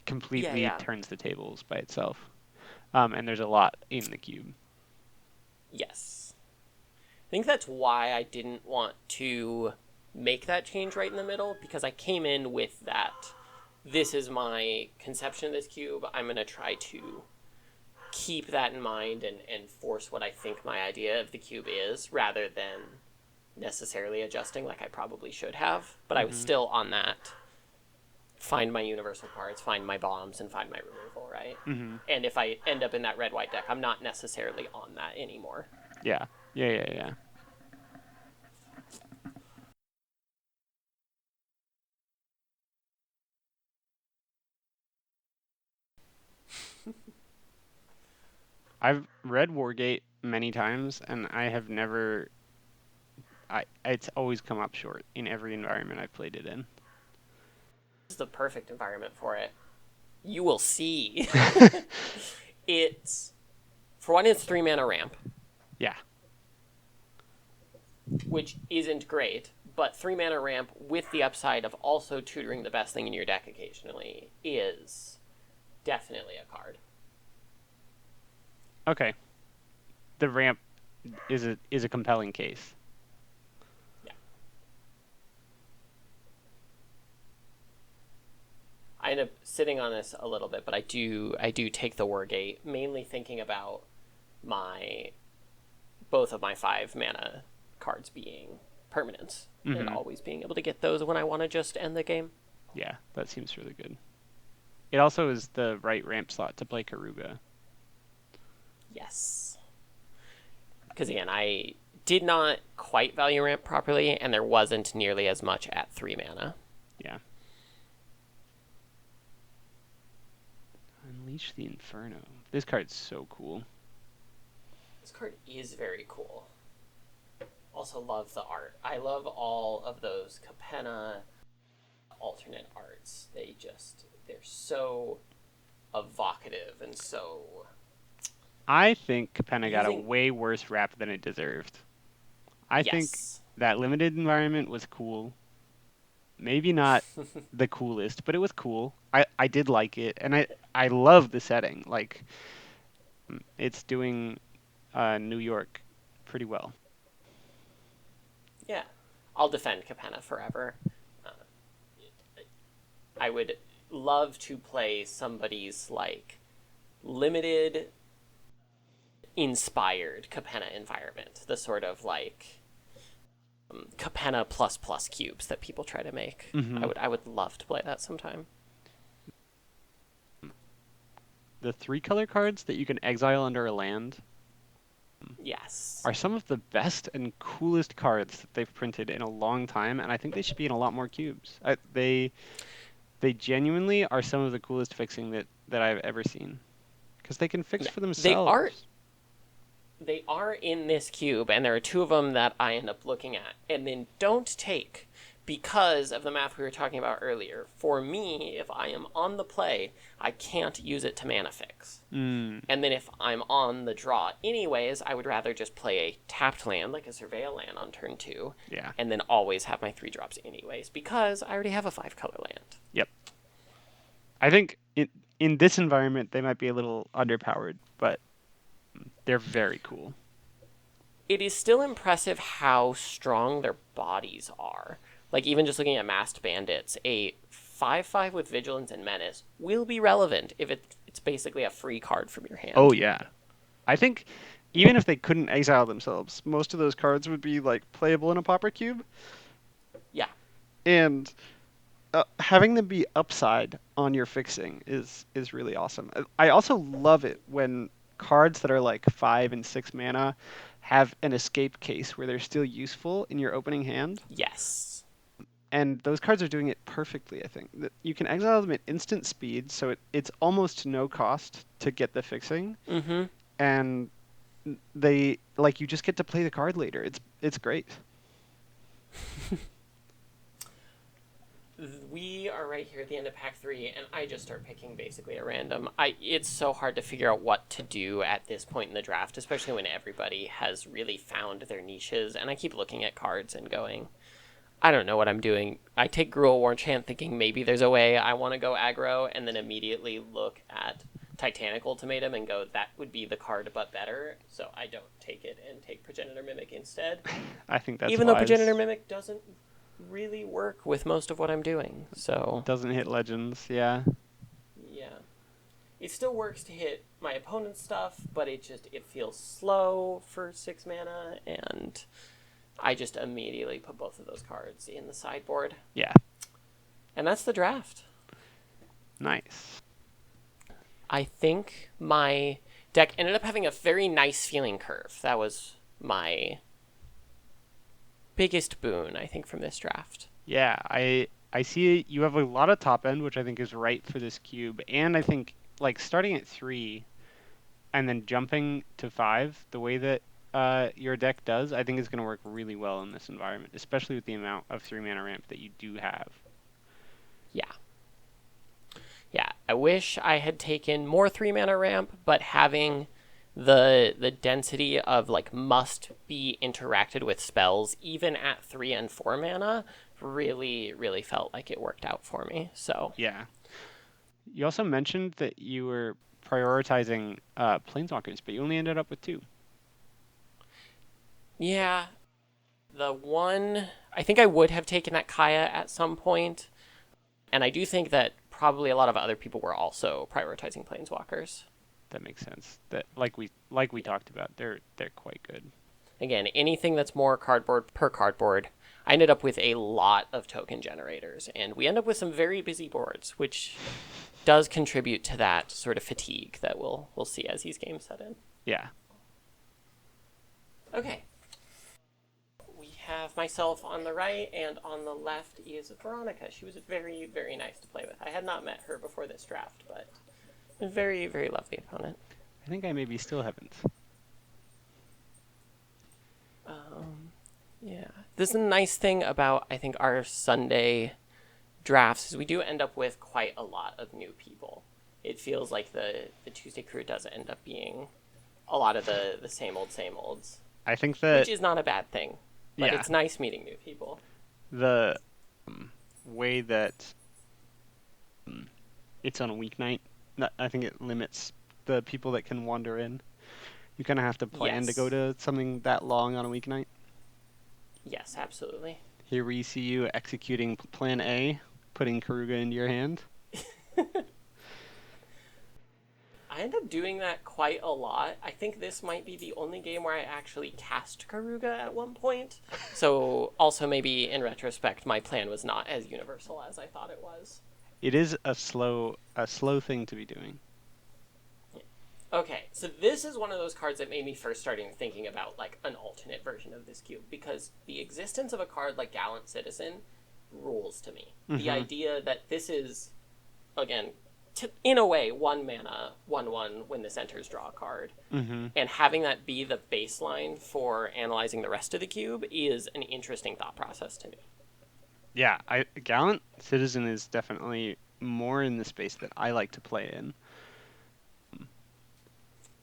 S2: completely
S1: yeah.
S2: turns the tables by itself. And there's a lot in the cube.
S1: Yes. I think that's why I didn't want to make that change right in the middle because I came in with that. This is my conception of this cube. I'm going to try to keep that in mind and force what I think my idea of the cube is rather than necessarily adjusting like I probably should have. But I was
S2: Hmm.
S1: still on that find my universal parts, find my bombs, and find my removal, right?
S2: Hmm.
S1: And if I end up in that red white deck, I'm not necessarily on that anymore.
S2: Yeah. Yeah. Yeah. Yeah. I've read Wargate many times, and I have never. It's always come up short in every environment I've played it in.
S1: This is the perfect environment for it. You will see. It's for one, it's 3 mana ramp,
S2: Yeah.
S1: which isn't great, but 3 mana ramp with the upside of also tutoring the best thing in your deck occasionally is definitely a card.
S2: Okay. The ramp is a compelling case.
S1: Yeah. I end up sitting on this a little bit, but I do take the Wargate, mainly thinking about my both of my 5 mana cards being permanents and
S2: Mm-hmm.
S1: always being able to get those when I want to just end the game.
S2: Yeah, that seems really good. It also is the right ramp slot to play Karuga.
S1: Yes. Because again, I did not quite value ramp properly, and there wasn't nearly as much at 3 mana.
S2: Yeah. Unleash the Inferno. This card's so cool.
S1: This card is very cool. Also love the art. I love all of those Capenna alternate arts. They're so evocative and so
S2: I think Capenna got a
S1: using.
S2: way worse rap than it deserved. I think
S1: Yes.
S2: that limited environment was cool. Maybe not the coolest, but it was cool. I did like it, and I love the setting. Like, it's doing New York pretty well.
S1: Yeah. I'll defend Capenna forever. Uh, I would love to play somebody's like limited inspired Capenna environment. The sort of like Capenna plus plus cubes that people try to make.
S2: Mm-hmm.
S1: I would love to play that sometime.
S2: The 3-color cards that you can exile under a land
S1: Yes.
S2: are some of the best and coolest cards that they've printed in a long time, and I think they should be in a lot more cubes. They genuinely are some of the coolest fixing that I've ever seen, because they can fix
S1: Yeah.
S2: for
S1: They are
S2: themselves.
S1: they are in this cube, and there are 2 of them that I end up looking at and then don't take because of the math we were talking about earlier. For me, if I am on the play, I can't use it to mana fix.
S2: Mm,
S1: And then if I'm on the draw anyways, I would rather just play a tapped land, like a Surveil land on turn 2,
S2: yeah.
S1: and then always have my 3 drops anyways, because I already have a 5-color land.
S2: Yep. I think in this environment they might be a little underpowered, but they're very cool.
S1: It is still impressive how strong their bodies are. Like, even just looking at Masked Bandits, a 5/5 with Vigilance and Menace will be relevant if it's basically a free card from your hand.
S2: Oh yeah. I think even if they couldn't exile themselves, most of those cards would be like playable in a Pauper Cube,
S1: Yeah.
S2: and having them be upside on your fixing is really awesome. I also love it when cards that are like 5 and 6 mana have an escape case where they're still useful in your opening hand,
S1: Yes.
S2: and those cards are doing it perfectly. I think that you can exile them at instant speed, so it's almost no cost to get the fixing,
S1: Mm-hmm.
S2: and they like you just get to play the card later. It's great.
S1: We are right here at the end of pack 3, and I just start picking basically at random. It's so hard to figure out what to do at this point in the draft, especially when everybody has really found their niches, and I keep looking at cards and going, I don't know what I'm doing. I take Gruul Warchant thinking maybe there's a way I want to go aggro, and then immediately look at Titanic Ultimatum and go, that would be the card but better, so I don't take it and take Progenitor Mimic instead.
S2: I think that's
S1: Even though
S2: wise.
S1: Progenitor Mimic doesn't really work with most of what I'm doing, so
S2: Doesn't hit legends, yeah.
S1: yeah. It still works to hit my opponent's stuff, but it feels slow for 6 mana, and I just immediately put both of those cards in the sideboard.
S2: Yeah.
S1: And that's the draft.
S2: Nice.
S1: I think my deck ended up having a very nice feeling curve. That was my biggest boon, I think, from this draft.
S2: Yeah, I see you have a lot of top end, which I think is right for this cube, and I think like starting at 3 and then jumping to 5, the way that your deck does, I think is going to work really well in this environment, especially with the amount of 3-mana ramp that you do have.
S1: Yeah. Yeah, I wish I had taken more 3-mana ramp, but having the density of like must be interacted with spells even at 3 and 4 mana really felt like it worked out for me. So
S2: Yeah. You also mentioned that you were prioritizing planeswalkers, but you only ended up with two.
S1: Yeah, the one I think I would have taken that Kaya at some point, and I do think that probably a lot of other people were also prioritizing planeswalkers.
S2: That makes sense. That like we talked about, they're quite good.
S1: Again, anything that's more cardboard per cardboard. I ended up with a lot of token generators, and we end up with some very busy boards, which does contribute to that sort of fatigue that we'll see as these games set in.
S2: Yeah.
S1: Okay, we have myself on the right, and on the left is Veronica. She was very, very nice to play with. I had not met her before this draft, but a very, very lovely opponent.
S2: I think I maybe still haven't.
S1: Yeah. This is a nice thing about, I think, our Sunday drafts is we do end up with quite a lot of new people. It feels like the Tuesday crew does end up being a lot of the same old, same olds,
S2: I think that
S1: which is not a bad thing, but
S2: yeah,
S1: it's nice meeting new people.
S2: the way that it's on a weeknight, I think it limits the people that can wander in. You kind of have to plan to go
S1: Yes.
S2: to something that long on a weeknight.
S1: Yes, absolutely.
S2: Here we see you executing Plan A, putting Karuga into your hand.
S1: I end up doing that quite a lot. I think this might be the only game where I actually cast Karuga at one point. So, also maybe in retrospect, my plan was not as universal as I thought it was.
S2: It is a slow thing to be doing.
S1: Okay, so this is one of those cards that made me first starting thinking about like an alternate version of this cube because the existence of a card like Gallant Citizen rules to me. The idea that this is, again, in a way, 1 mana, 1/1 when this enters draw a card, and having that be the baseline for analyzing the rest of the cube is an interesting thought process to me.
S2: Yeah, Gallant Citizen is definitely more in the space that I like to play in.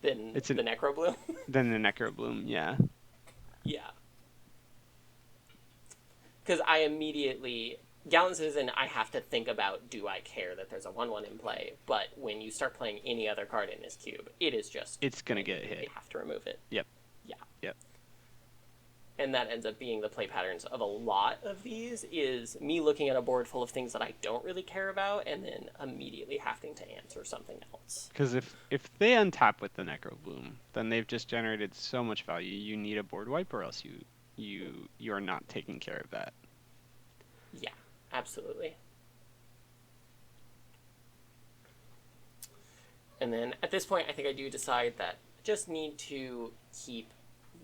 S1: Than
S2: It's
S1: the Necro Bloom.
S2: than the Necrobloom, yeah.
S1: Yeah. Because I immediately Gallant Citizen, I have to think about do I care that there's a 1/1 in play, but when you start playing any other card in this cube, it is just
S2: It's gonna get hit.
S1: you have to remove it.
S2: Yep.
S1: Yeah.
S2: Yep.
S1: And that ends up being the play patterns of a lot of these is me looking at a board full of things that I don't really care about and then immediately having to answer something else.
S2: Because if they untap with the Necrobloom, then they've just generated so much value. You need a board wipe, or else you're not taking care of that.
S1: Yeah, absolutely. And then at this point, I think I do decide that I just need to keep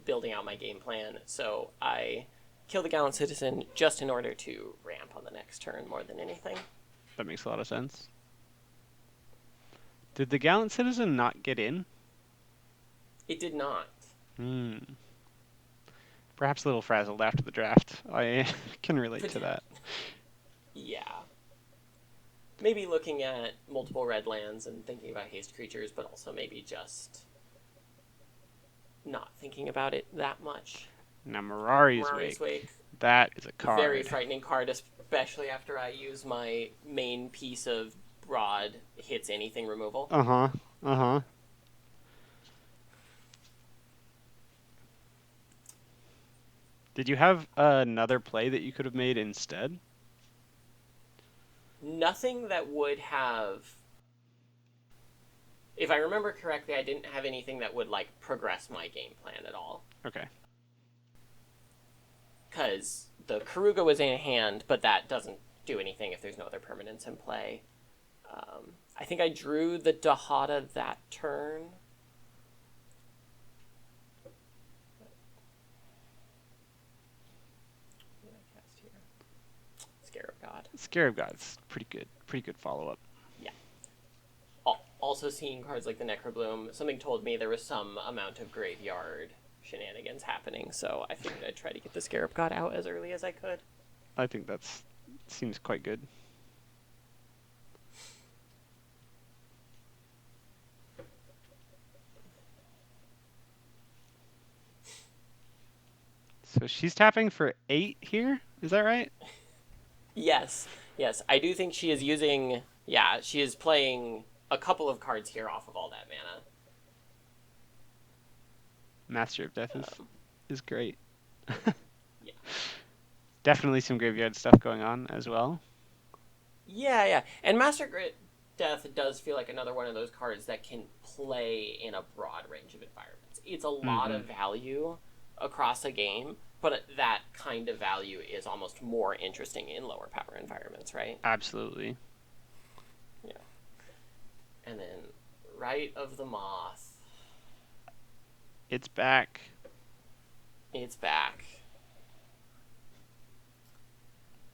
S1: building out my game plan. So I kill the Gallant Citizen just in order to ramp on the next turn more than anything.
S2: That makes a lot of sense. Did the Gallant Citizen not get in?
S1: It did not.
S2: Hmm. Perhaps a little frazzled after the draft. I can relate to that.
S1: Yeah. Maybe looking at multiple red lands and thinking about haste creatures, but also maybe just not thinking about it that much.
S2: Now Mirari's
S1: Mirari's Wake.
S2: That is a card.
S1: Very frightening card, especially after I use my main piece of broad hits anything removal.
S2: Uh-huh. Uh-huh. Did you have another play that you could have made instead?
S1: Nothing that would have. If I remember correctly, I didn't have anything that would like progress my game plan at all.
S2: Okay.
S1: Because the Karuga was in hand, but that doesn't do anything if there's no other permanents in play. I think I drew the Dahada that turn. What did I cast here? Scarab God.
S2: Scarab God's pretty good. Pretty good follow-up.
S1: Yeah. Also seeing cards like the Necrobloom, something told me there was some amount of graveyard shenanigans happening, so I figured I'd try to get the Scarab God out as early as I could.
S2: I think that's seems quite good. So she's tapping for 8 here? Is that right?
S1: Yes, I do think she is using Yeah, she is playing a couple of cards here off of all that mana.
S2: Master of Death
S1: Um,
S2: is great.
S1: yeah.
S2: Definitely some graveyard stuff going on as well.
S1: Yeah, yeah. And Master Grit Death does feel like another one of those cards that can play in a broad range of environments. It's a lot
S2: Mm-hmm.
S1: of value across a game, but that kind of value is almost more interesting in lower power environments, right?
S2: Absolutely.
S1: Yeah. And then Rite of the Moth.
S2: It's back.
S1: It's back.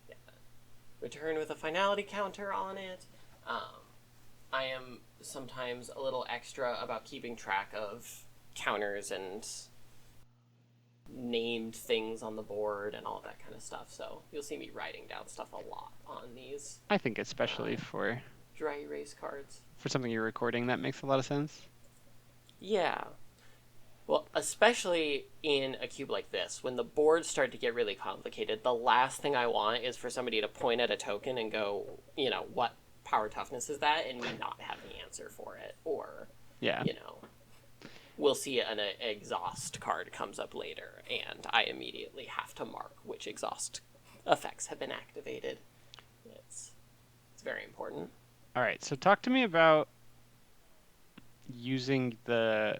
S1: Yeah. Return with a finality counter on it. I am sometimes a little extra about keeping track of counters and named things on the board and all that kind of stuff. So you'll see me writing down stuff a lot on these
S2: I think especially
S1: dry erase cards.
S2: for something you're recording, that makes a lot of sense.
S1: Yeah. Well, especially in a cube like this, when the boards start to get really complicated, the last thing I want is for somebody to point at a token and go, what power toughness is that? And me not have the answer for it. Or,
S2: Yeah.
S1: We'll see an exhaust card comes up later, and I immediately have to mark which exhaust effects have been activated. It's very important.
S2: All right. So talk to me about using the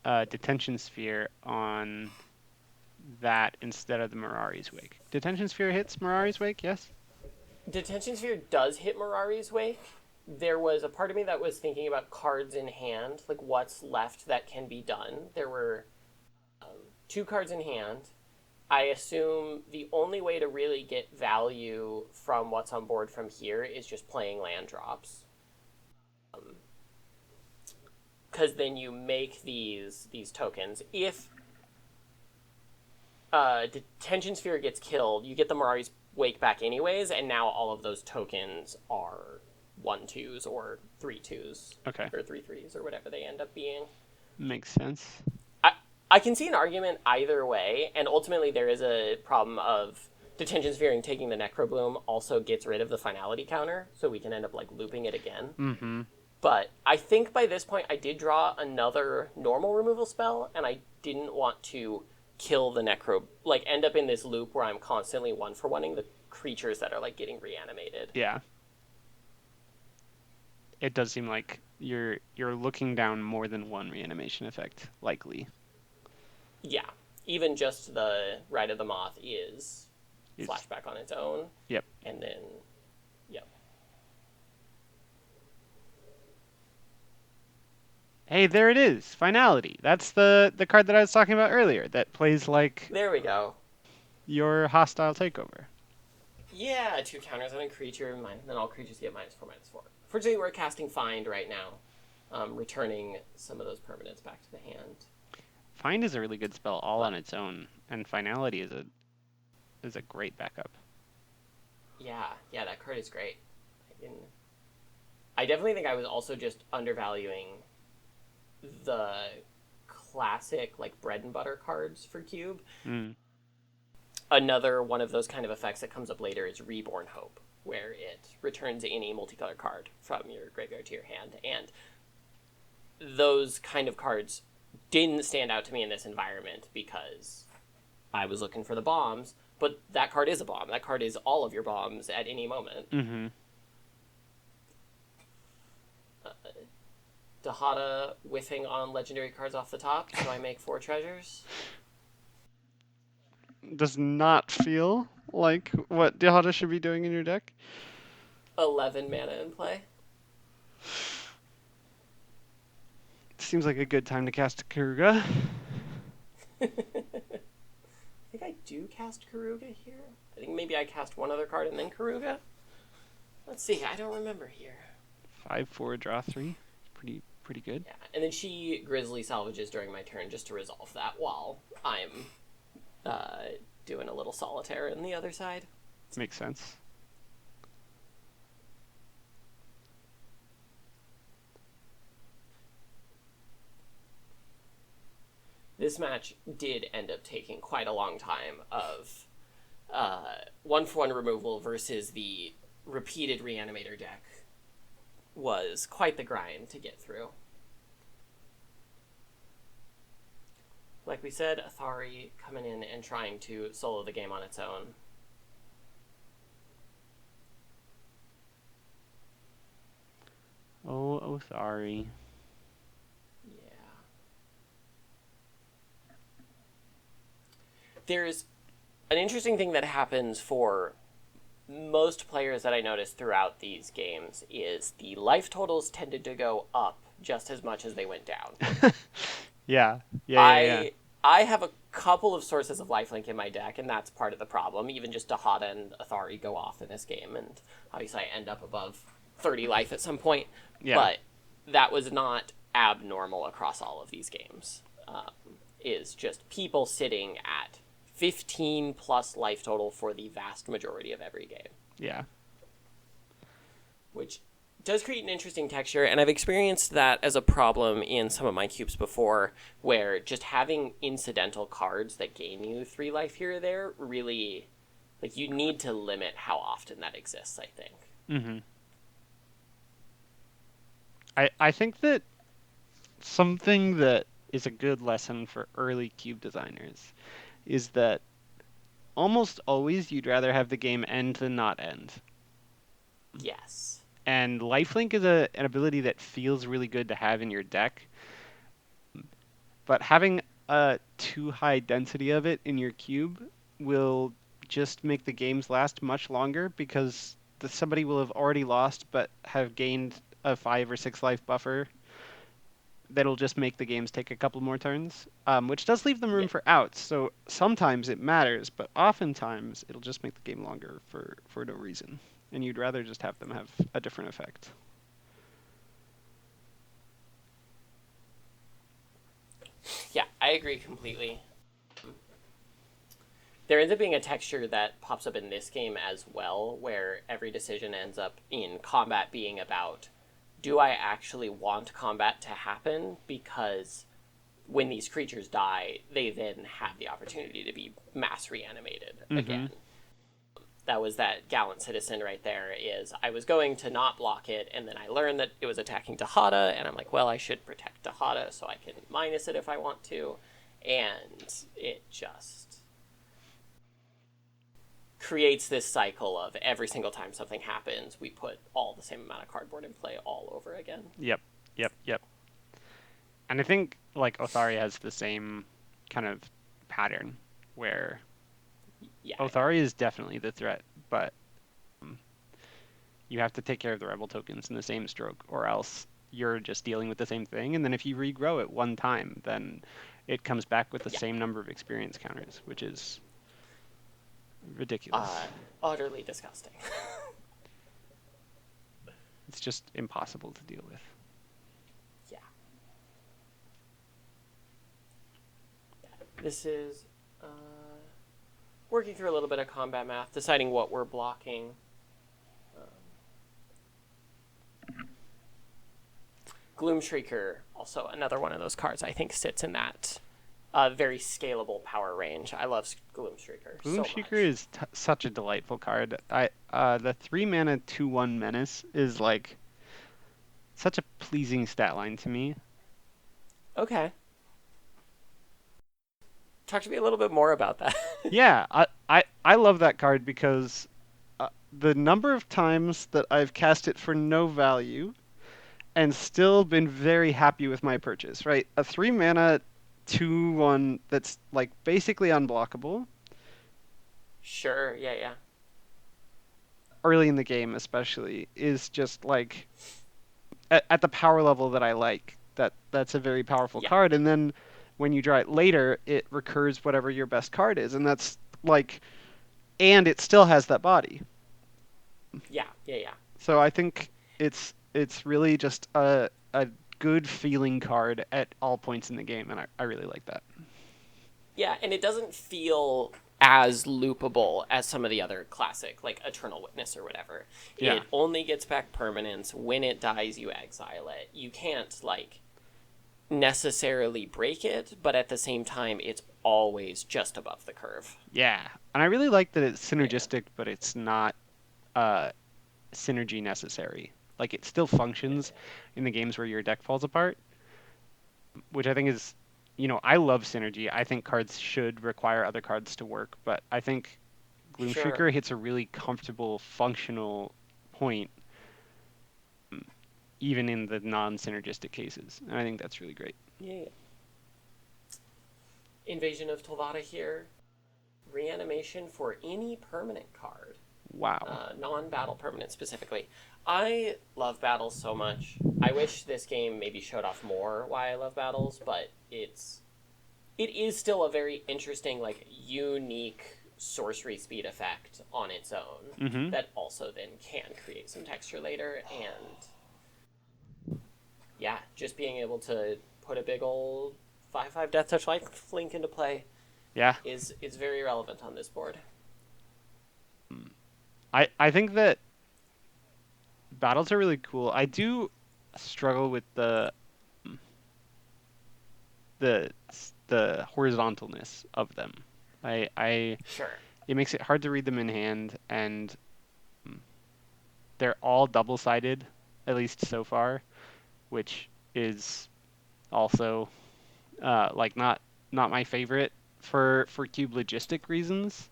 S2: detention sphere on that instead of the Mirari's Wake. Detention sphere hits Mirari's Wake, yes?
S1: Detention Sphere does hit Mirari's Wake. There was a part of me that was thinking about cards in hand, like what's left that can be done. There were 2 cards in hand. I assume the only way to really get value from what's on board from here is just playing land drops. Because then you make these tokens. If Detention Sphere gets killed, you get the Mirari's Wake back anyways, and now all of those tokens are 1/2s or 3/2s.
S2: Okay.
S1: Or 3/3s or whatever they end up being.
S2: Makes sense.
S1: I can see an argument either way, and ultimately there is a problem of Detention Sphere taking the Necrobloom also gets rid of the finality counter, so we can end up looping it again.
S2: Mm-hmm.
S1: But I think by this point I did draw another normal removal spell, and I didn't want to kill the end up in this loop where I'm constantly 1-for-1ing the creatures that are getting reanimated.
S2: Yeah. It does seem like you're looking down more than one reanimation effect, likely.
S1: Yeah. Even just the Rite of the Moth is flashback on its own.
S2: Yep.
S1: And then, yep.
S2: Hey, there it is. Finality. That's the card that I was talking about earlier that plays like
S1: There we go.
S2: your hostile takeover.
S1: Yeah, 2 counters on a creature, then all creatures get -4/-4. Fortunately, we're casting Find right now, returning some of those permanents back to the hand.
S2: Find is a really good spell all on its own, and Finality is a great backup.
S1: Yeah, that card is great. I definitely think I was also just undervaluing the classic bread and butter cards for Cube.
S2: Mm.
S1: Another one of those kind of effects that comes up later is Reborn Hope, where it returns any multicolored card from your graveyard to your hand. And those kind of cards didn't stand out to me in this environment because I was looking for the bombs, but that card is a bomb. That card is all of your bombs at any moment.
S2: Mm-hmm.
S1: Dahada whiffing on legendary cards off the top, so I make 4 treasures.
S2: Does not feel like what Dihada should be doing in your deck.
S1: 11 mana in play.
S2: Seems like a good time to cast Karuga.
S1: I think I do cast Karuga here. I think maybe I cast one other card and then Karuga. Let's see, I don't remember here.
S2: 5/4, draw 3. Pretty good.
S1: Yeah, and then she Grizzly salvages during my turn just to resolve that while I'm doing a little solitaire in the other side.
S2: Makes sense.
S1: This match did end up taking quite a long time of 1-for-1 removal versus the repeated reanimator deck was quite the grind to get through. Like we said, Athari coming in and trying to solo the game on its own.
S2: Oh, Othari.
S1: Yeah. There's an interesting thing that happens for most players that I noticed throughout these games is the life totals tended to go up just as much as they went down.
S2: Yeah. Yeah.
S1: I have a couple of sources of lifelink in my deck, and that's part of the problem. Even just Dahada and Athari go off in this game, and obviously I end up above 30 life at some point.
S2: Yeah.
S1: But that was not abnormal across all of these games. Is just people sitting at 15 plus life total for the vast majority of every game.
S2: Yeah.
S1: Which does create an interesting texture, and I've experienced that as a problem in some of my cubes before, where just having incidental cards that gain you 3 life here or there really, like, you need to limit how often that exists, I think.
S2: Mm-hmm. I think that something that is a good lesson for early cube designers is that almost always you'd rather have the game end than not end.
S1: Yes.
S2: And lifelink is an ability that feels really good to have in your deck, but having a too high density of it in your cube will just make the games last much longer because somebody will have already lost but have gained a 5 or 6 life buffer that'll just make the games take a couple more turns, which does leave them room for outs. So sometimes it matters, but oftentimes it'll just make the game longer for no reason. And you'd rather just have them have a different effect.
S1: Yeah, I agree completely. There ends up being a texture that pops up in this game as well, where every decision ends up in combat being about, do I actually want combat to happen? Because when these creatures die, they then have the opportunity to be mass reanimated again. That was that gallant citizen right there. Is I was going to not block it, and then I learned that it was attacking Dahada, and I'm like, well, I should protect Dahada so I can minus it if I want to. And it just creates this cycle of every single time something happens, we put all the same amount of cardboard in play all over again.
S2: Yep. And I think like Othari has the same kind of pattern where Othari is definitely the threat, but you have to take care of the rebel tokens in the same stroke, or else you're just dealing with the same thing. And then if you regrow it one time, then it comes back with the same number of experience counters, which is ridiculous.
S1: Utterly disgusting.
S2: It's just impossible to deal with.
S1: Yeah. This is working through a little bit of combat math, deciding what we're blocking. Gloom Shrieker, also another one of those cards I think sits in that very scalable power range. I love Gloom Shrieker so much.
S2: Gloom Shrieker is such a delightful card. The 3-mana 2/1 menace is like such a pleasing stat line to me.
S1: Okay. Talk to me a little bit more about that.
S2: Yeah, I love that card because the number of times that I've cast it for no value and still been very happy with my purchase, right? A 3-mana 2/1 that's like basically unblockable.
S1: Sure, yeah.
S2: Early in the game especially is just like at the power level that I like. That's a very powerful card, and then when you draw it later, it recurs whatever your best card is, and that's like, and it still has that body.
S1: Yeah.
S2: So I think it's really just a good feeling card at all points in the game, and I really like that.
S1: Yeah, and it doesn't feel as loopable as some of the other classic, like Eternal Witness or whatever.
S2: Yeah.
S1: It only gets back permanence. When it dies, you exile it. You can't, like, necessarily break it, but at the same time, it's always just above the curve.
S2: Yeah, and I really like that it's synergistic, but it's not synergy necessary. Like it still functions in the games where your deck falls apart, which I think is, I love synergy. I think cards should require other cards to work, but I think
S1: Sure.
S2: Gloomshrieker hits a really comfortable, functional point, even in the non-synergistic cases. And I think that's really great.
S1: Yeah. Invasion of Tolvada here. Reanimation for any permanent card,
S2: Wow.
S1: non-battle permanent specifically. I love battles so much. I wish this game maybe showed off more why I love battles, but it is still a very interesting, like, unique sorcery speed effect on its own
S2: Mm-hmm.
S1: that also then can create some texture later. And yeah, just being able to put a big old 5/5 Death Touch Life Link into play
S2: Yeah.
S1: is very relevant on this board.
S2: I think that battles are really cool. I do struggle with the the horizontalness of them. I
S1: Sure.
S2: it makes it hard to read them in hand, and they're all double-sided, at least so far, which is also like not my favorite for cube logistic reasons.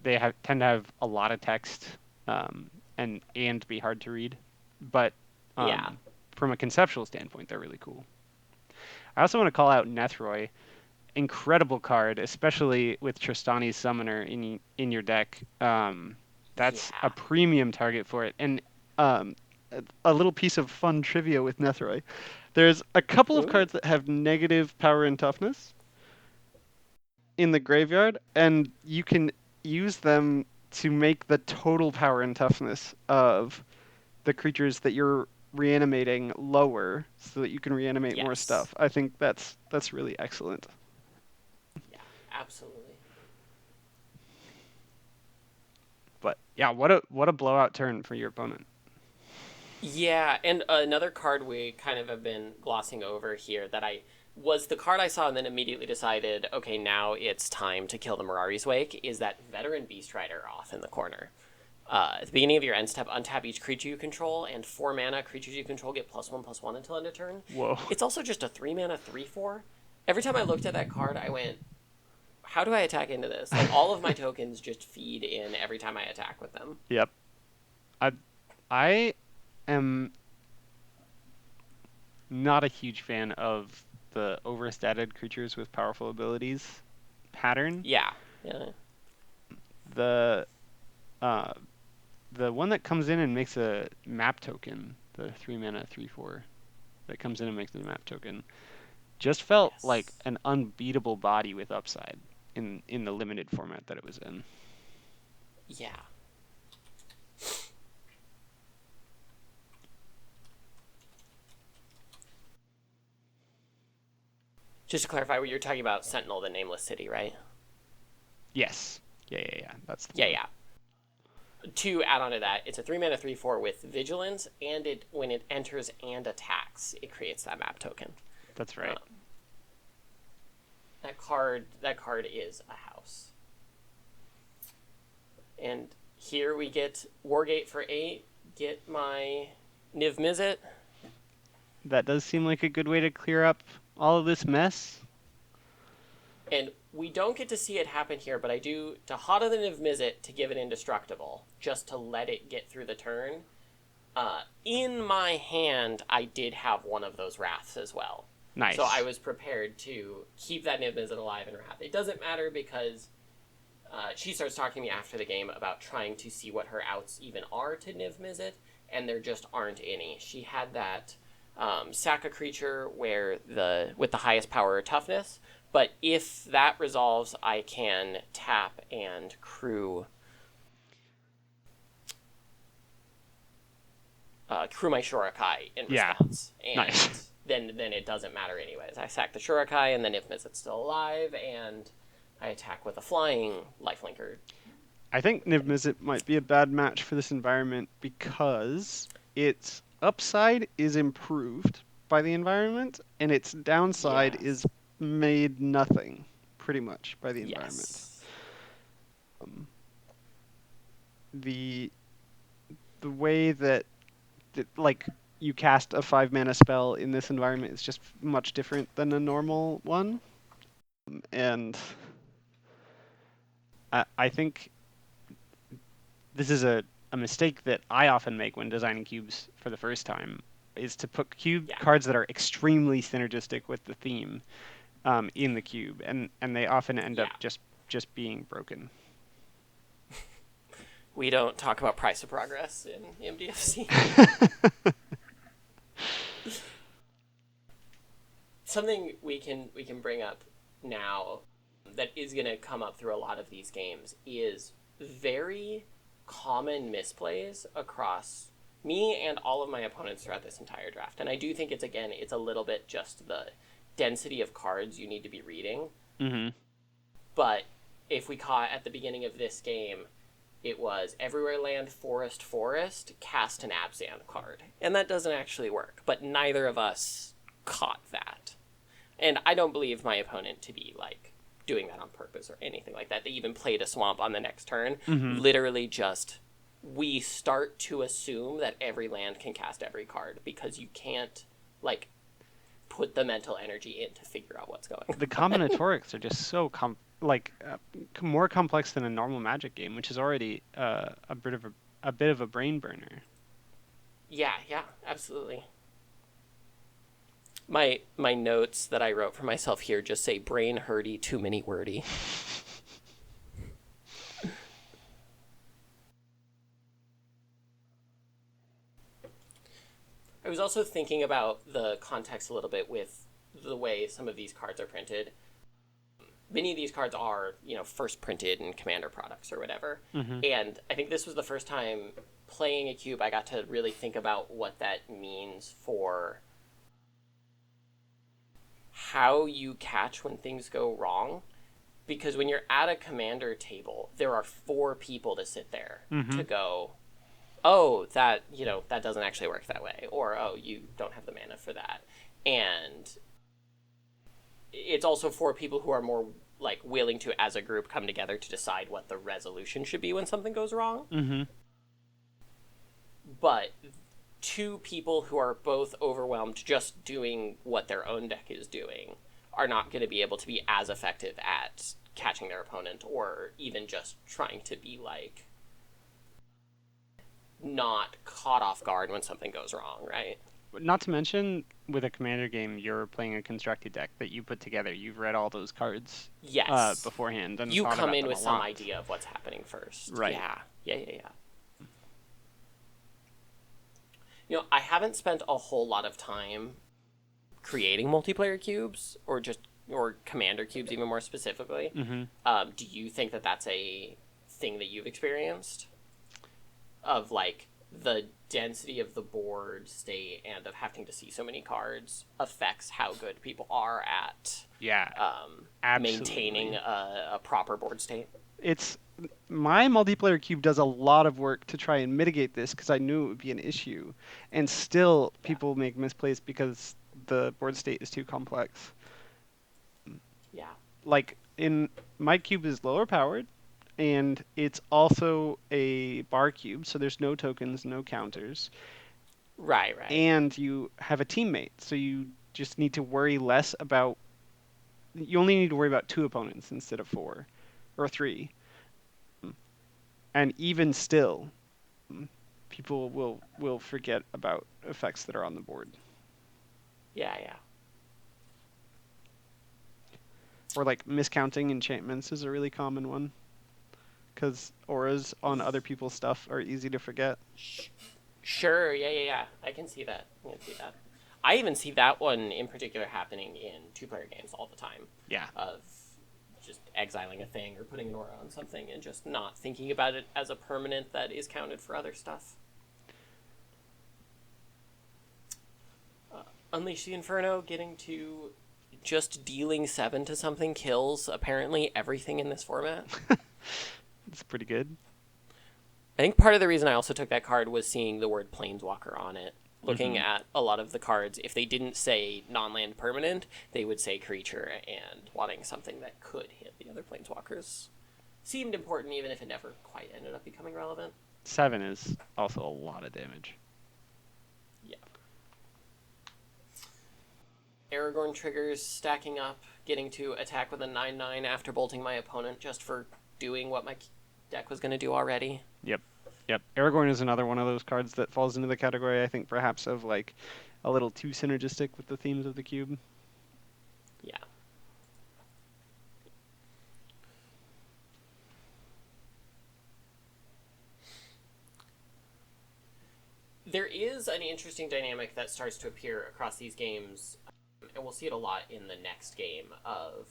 S2: They tend to have a lot of text, and be hard to read, but
S1: Yeah.
S2: um, from a conceptual standpoint, they're really cool. I also want to call out Nethroy, incredible card, especially with Tristani's Summoner in your deck. That's a
S1: Yeah.
S2: premium target for it. And a little piece of fun trivia with Nethroy. There's a couple of
S1: Ooh.
S2: cards that have negative power and toughness in the graveyard, and you can use them to make the total power and toughness of the creatures that you're reanimating lower so that you can reanimate more
S1: Yes.
S2: stuff. I think that's really excellent.
S1: Yeah. Absolutely.
S2: But yeah, what a blowout turn for your opponent.
S1: Yeah, and another card we kind of have been glossing over here that I was the card I saw and then immediately decided, okay, now it's time to kill the Mirari's Wake, is that Veteran Beast Rider off in the corner. At the beginning of your end step, untap each creature you control, and 4 mana creatures you control get +1/+1 until end of turn.
S2: Whoa.
S1: It's also just a 3 mana 3/4. Every time I looked at that card, I went, how do I attack into this? Like, all of my tokens just feed in every time I attack with them.
S2: Yep. I I am not a huge fan of the overstated creatures with powerful abilities pattern.
S1: Yeah. Yeah.
S2: The uh the one that comes in and makes a map token, the 3 mana 3/4 that comes in and makes the map token, just felt like
S1: Yes.
S2: an unbeatable body with upside in the limited format that it was in.
S1: Yeah. Just to clarify, what you're talking about Sentinel, the nameless city, right?
S2: Yes. Yeah. That's the
S1: Yeah,
S2: one.
S1: yeah. To add on to that, it's a 3 mana 3/4 with vigilance, and it when it enters and attacks, it creates that map token.
S2: That's right.
S1: Um, that card is a house. And here we get Wargate for 8. Get my Niv Mizzet.
S2: That does seem like a good way to clear up all of this mess.
S1: And we don't get to see it happen here, but I do to Hada the Niv Mizzet to give it indestructible, just to let it get through the turn. In my hand, I did have one of those Wraths as well.
S2: Nice.
S1: So I was prepared to keep that Niv Mizzet alive in Wrath. It doesn't matter because she starts talking to me after the game about trying to see what her outs even are to Niv Mizzet, and there just aren't any. She had that sack a creature with the highest power or toughness, but if that resolves, I can tap and crew my Shurikai in
S2: Yeah.
S1: response, and
S2: Nice.
S1: then it doesn't matter anyways. I sack the Shurikai, and then if Mizzet's still alive, and I attack with a flying lifelinker.
S2: I think Niv Mizzet might be a bad match for this environment because its upside is improved by the environment and its downside is
S1: Yes.
S2: made nothing, pretty much, by the environment.
S1: Yes.
S2: Um, the the way that like you cast a 5 mana spell in this environment is just much different than a normal one, and I think this is a mistake that I often make when designing cubes for the first time, is to put cube
S1: Yeah.
S2: cards that are extremely synergistic with the theme in the cube, and they often end up
S1: Yeah.
S2: just being broken.
S1: We don't talk about price of progress in MDFC. Something we can bring up now that is going to come up through a lot of these games is very common misplays across me and all of my opponents throughout this entire draft. And I do think it's a little bit just the density of cards you need to be reading.
S2: Mm-hmm.
S1: But if we caught at the beginning of this game, it was everywhere land, forest, forest, cast an Abzan card. And that doesn't actually work. But neither of us caught that. And I don't believe my opponent to be, like, doing that on purpose or anything like that. They even played a swamp on the next turn.
S2: Mm-hmm.
S1: Literally just, we start to assume that every land can cast every card because you can't, like, put the mental energy in to figure out what's going on.
S2: The combinatorics are just so more complex than a normal Magic game, which is already a bit of a brain burner.
S1: Yeah, absolutely. My notes that I wrote for myself here just say brain hurty, too many wordy. I was also thinking about the context a little bit with the way some of these cards are printed. Many of these cards are, first printed in Commander products or whatever.
S2: Mm-hmm.
S1: And I think this was the first time playing a cube I got to really think about what that means for how you catch when things go wrong. Because when you're at a Commander table, there are 4 people to sit there
S2: Mm-hmm.
S1: to go, oh, that doesn't actually work that way, or oh, you don't have the mana for that. And it's also 4 people who are more, like, willing to, as a group, come together to decide what the resolution should be when something goes wrong.
S2: Mm-hmm.
S1: But 2 people who are both overwhelmed just doing what their own deck is doing are not going to be able to be as effective at catching their opponent, or even just trying to be, like, not caught off guard when something goes wrong, right?
S2: Not to mention, with a Commander game, you're playing a constructed deck that you put together. You've read all those cards
S1: Yes.
S2: beforehand and
S1: You
S2: thought
S1: come
S2: about
S1: in
S2: them
S1: with
S2: a
S1: some
S2: lot.
S1: idea of what's happening first.
S2: Right.
S1: Yeah. I haven't spent a whole lot of time creating multiplayer cubes, or Commander cubes even more specifically.
S2: Mm-hmm.
S1: Do you think that that's a thing that you've experienced? Of, like, the density of the board state and of having to see so many cards affects how good people are at maintaining a proper board state?
S2: It's my multiplayer cube does a lot of work to try and mitigate this because I knew it would be an issue, and still people make misplays because the board state is too complex.
S1: Yeah.
S2: Like, in my cube is lower powered, and it's also a bar cube, so there's no tokens, no counters.
S1: Right.
S2: And you have a teammate, so you just need to worry less about. You only need to worry about 2 opponents instead of 4 or 3. And even still, people will forget about effects that are on the board.
S1: Yeah.
S2: Or, like, miscounting enchantments is a really common one, because auras on other people's stuff are easy to forget.
S1: Sure, yeah. I can see that. I even see that one in particular happening in 2-player games all the time.
S2: Yeah.
S1: Of just exiling a thing or putting an aura on something and just not thinking about it as a permanent that is counted for other stuff. Unleash the Inferno, getting to just dealing 7 to something kills apparently everything in this format.
S2: It's pretty good.
S1: I think part of the reason I also took that card was seeing the word Planeswalker on it. Looking at a lot of the cards, if they didn't say non-land permanent, they would say creature, and wanting something that could hit the other Planeswalkers seemed important, even if it never quite ended up becoming relevant.
S2: 7 is also a lot of damage.
S1: Aragorn triggers stacking up, getting to attack with a 9/9 after bolting my opponent just for doing what my deck was going to do already.
S2: Yep. Yep. Aragorn is another one of those cards that falls into the category, I think, perhaps of like a little too synergistic with the themes of the cube.
S1: Yeah. There is an interesting dynamic that starts to appear across these games, and we'll see it a lot in the next game, of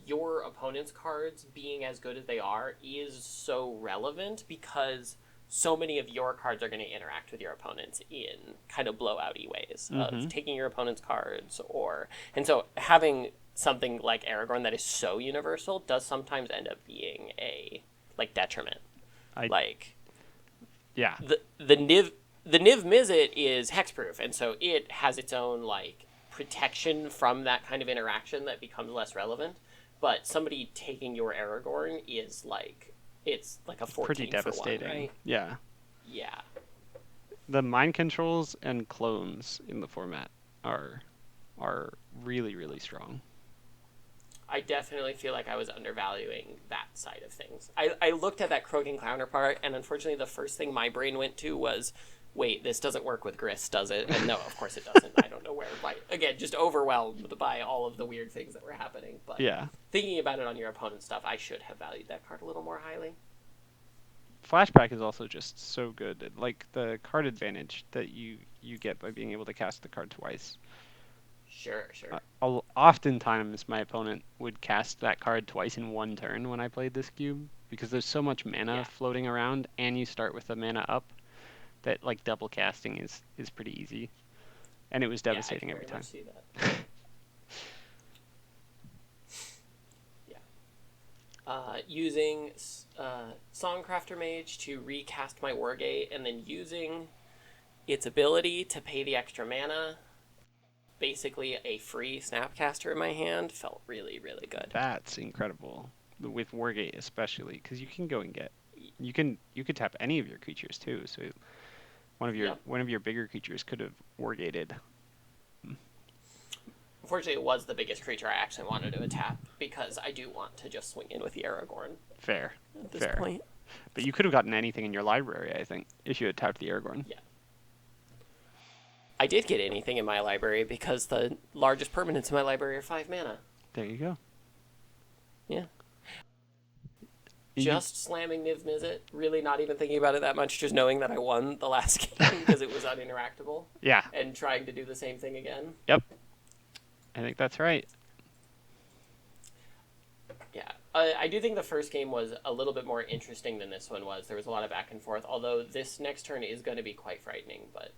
S1: your opponent's cards being as good as they are is so relevant because so many of your cards are going to interact with your opponents in kind of blowouty ways of taking your opponent's cards, and so having something like Aragorn that is so universal does sometimes end up being a detriment.
S2: Yeah.
S1: The Niv Mizzet is hexproof, and so it has its own protection from that kind of interaction that becomes less relevant. But somebody taking your Aragorn is it's like a 14
S2: pretty devastating.
S1: For 1, right?
S2: Yeah.
S1: Yeah.
S2: The mind controls and clones in the format are really, really strong.
S1: I definitely feel like I was undervaluing that side of things. I looked at that croaking counterpart, and unfortunately the first thing my brain went to was, wait, this doesn't work with Grist, does it? And no, of course it doesn't. I don't know where. Again, just overwhelmed by all of the weird things that were happening. But
S2: yeah.
S1: Thinking about it on your opponent's stuff, I should have valued that card a little more highly.
S2: Flashback is also just so good. Like the card advantage that you get by being able to cast the card twice.
S1: Sure.
S2: Oftentimes, my opponent would cast that card twice in one turn when I played this cube, because there's so much mana floating around, and you start with the mana up, that double casting is pretty easy. And it was devastating every time.
S1: See that. Using Songcrafter Mage to recast my Wargate, and then using its ability to pay the extra mana, basically a free Snapcaster in my hand, felt really, really good.
S2: That's incredible. With Wargate especially, because you can go and get... You could tap any of your creatures too, so one of your bigger creatures could have Wargated.
S1: Unfortunately, it was the biggest creature I actually wanted to attack, because I do want to just swing in with the Aragorn.
S2: Fair.
S1: At this point.
S2: But you could have gotten anything in your library, I think, if you had tapped the Aragorn.
S1: Yeah. I did get anything in my library, because the largest permanents in my library are 5 mana.
S2: There you go.
S1: Yeah. Just slamming Niv Mizzet, really not even thinking about it that much, just knowing that I won the last game because it was uninteractable.
S2: Yeah.
S1: And trying to do the same thing again.
S2: Yep. I think that's right.
S1: Yeah. I do think the first game was a little bit more interesting than this one was. There was a lot of back and forth, although this next turn is going to be quite frightening, but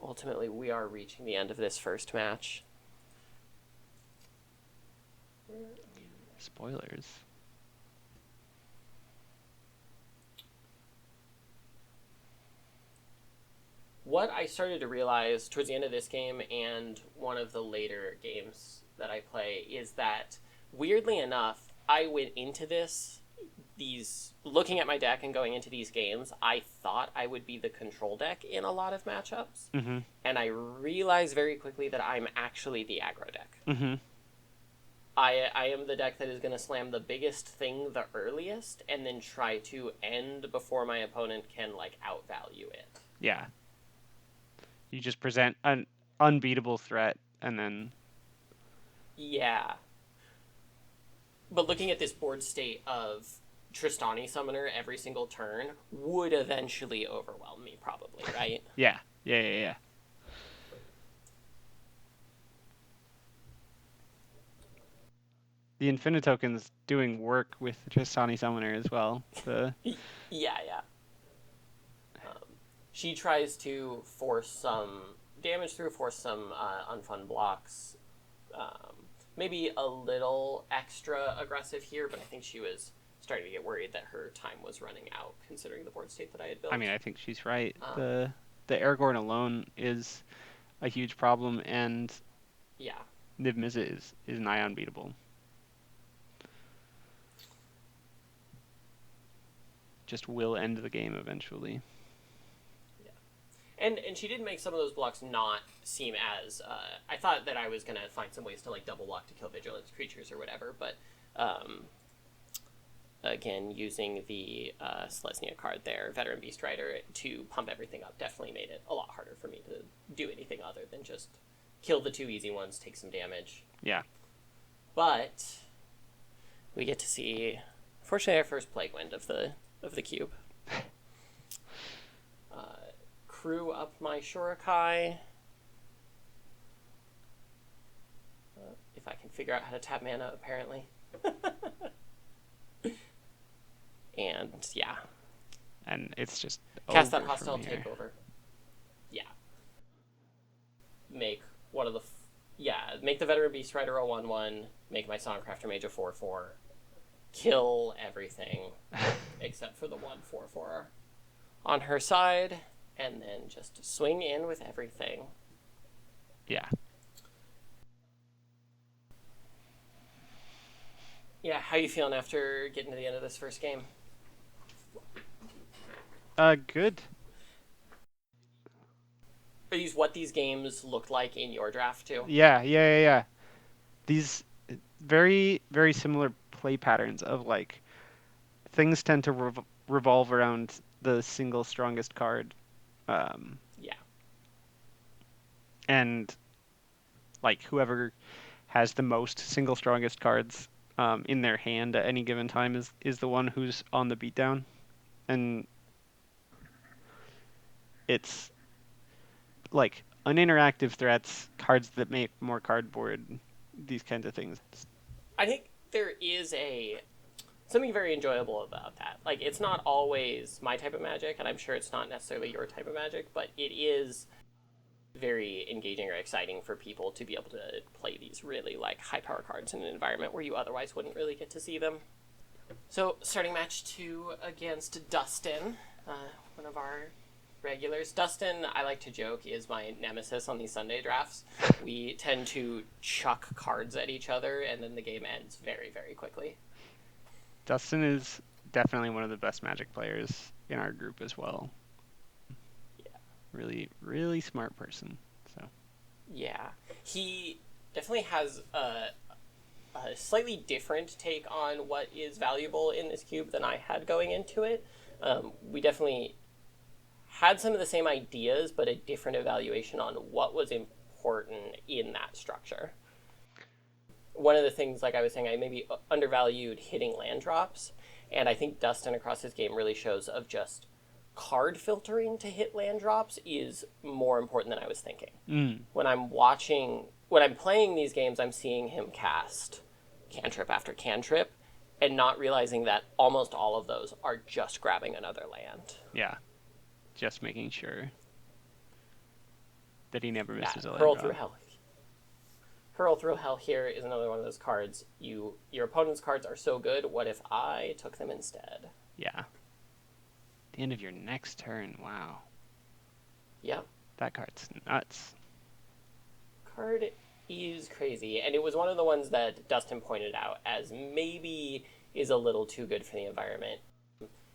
S1: ultimately we are reaching the end of this first match.
S2: Spoilers.
S1: What I started to realize towards the end of this game and one of the later games that I play is that, weirdly enough, I went into looking at my deck and going into these games, I thought I would be the control deck in a lot of matchups.
S2: Mm-hmm.
S1: And I realized very quickly that I'm actually the aggro deck.
S2: Mm-hmm.
S1: I am the deck that is going to slam the biggest thing the earliest and then try to end before my opponent can, outvalue it.
S2: Yeah. You just present an unbeatable threat, and then...
S1: Yeah. But looking at this board state of Tristani Summoner every single turn would eventually overwhelm me, probably, right?
S2: Yeah. The Infinitoken's doing work with Tristani Summoner as well.
S1: Yeah. She tries to force some damage through, force some unfun blocks. Maybe a little extra aggressive here, but I think she was starting to get worried that her time was running out, considering the board state that I had built.
S2: I mean, I think she's right. The Aragorn alone is a huge problem, and Niv Mizzet is nigh unbeatable. Just will end the game eventually.
S1: And she did make some of those blocks not seem as I thought that I was gonna find some ways to like double block to kill vigilance creatures or whatever, but again, using the Selesnya card there, Veteran Beast Rider, to pump everything up definitely made it a lot harder for me to do anything other than just kill the two easy ones, take some damage.
S2: Yeah.
S1: But we get to see, fortunately, our first Plague Wind of the cube. Crew up my Shurikai. If I can figure out how to tap mana, apparently. And yeah.
S2: And it's just
S1: cast that hostile takeover. Yeah. Make one of the make the Veteran Beast Rider a 1/1, make my Songcrafter Mage a 4/4, kill everything except for the 1/4/4 on her side, and then just swing in with everything.
S2: Yeah.
S1: Yeah, how you feeling after getting to the end of this first game?
S2: Good.
S1: Are these what these games looked like in your draft too?
S2: Yeah. These very, very similar play patterns of like things tend to revolve around the single strongest card.
S1: Yeah.
S2: And like whoever has the most single strongest cards in their hand at any given time is the one who's on the beatdown. And it's like uninteractive threats, cards that make more cardboard, these kinds of things.
S1: I think there is something very enjoyable about that. Like, it's not always my type of Magic, and I'm sure it's not necessarily your type of Magic, but it is very engaging or exciting for people to be able to play these really like high power cards in an environment where you otherwise wouldn't really get to see them. So starting match 2 against Dustin, one of our regulars. Dustin, I like to joke, is my nemesis on these Sunday drafts. We tend to chuck cards at each other and then the game ends very, very quickly.
S2: Dustin is definitely one of the best Magic players in our group as well. Really, really smart person. So.
S1: Yeah, he definitely has a slightly different take on what is valuable in this cube than I had going into it. We definitely had some of the same ideas, but a different evaluation on what was important in that structure. One of the things, like I was saying, I maybe undervalued hitting land drops, and I think Dustin across his game really shows of just card filtering to hit land drops is more important than I was thinking. When I'm playing these games, I'm seeing him cast cantrip after cantrip and not realizing that almost all of those are just grabbing another land.
S2: Yeah. Just making sure that he never misses a land
S1: Hurl
S2: drop.
S1: Through Hell. Hurl Through Hell here is another one of those cards. Your opponent's cards are so good, what if I took them instead?
S2: Yeah. The end of your next turn. Wow.
S1: Yep.
S2: That card's nuts.
S1: Card is crazy, and it was one of the ones that Dustin pointed out as maybe is a little too good for the environment.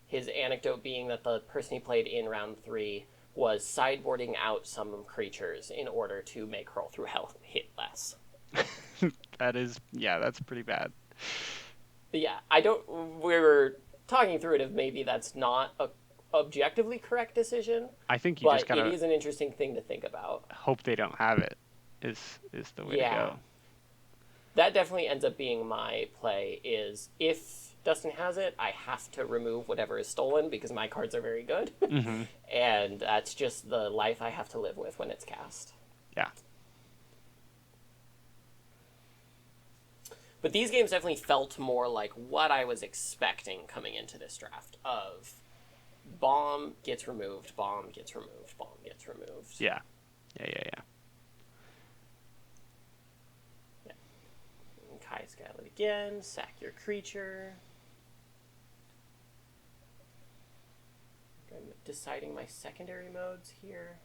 S1: His anecdote being that the person he played in round 3 was sideboarding out some creatures in order to make Hurl Through Hell hit less.
S2: That's pretty bad.
S1: But yeah, we were talking through it if maybe that's not a objectively correct decision.
S2: I think you just gotta.
S1: It is an interesting thing to think about.
S2: Hope they don't have it. Is the way to go.
S1: That definitely ends up being my play. Is if Dustin has it, I have to remove whatever is stolen because my cards are very good, and that's just the life I have to live with when it's cast.
S2: Yeah.
S1: But these games definitely felt more like what I was expecting coming into this draft of bomb gets removed, bomb gets removed, bomb gets removed.
S2: Yeah.
S1: Kai Skylet again, sack your creature. I'm deciding my secondary modes here.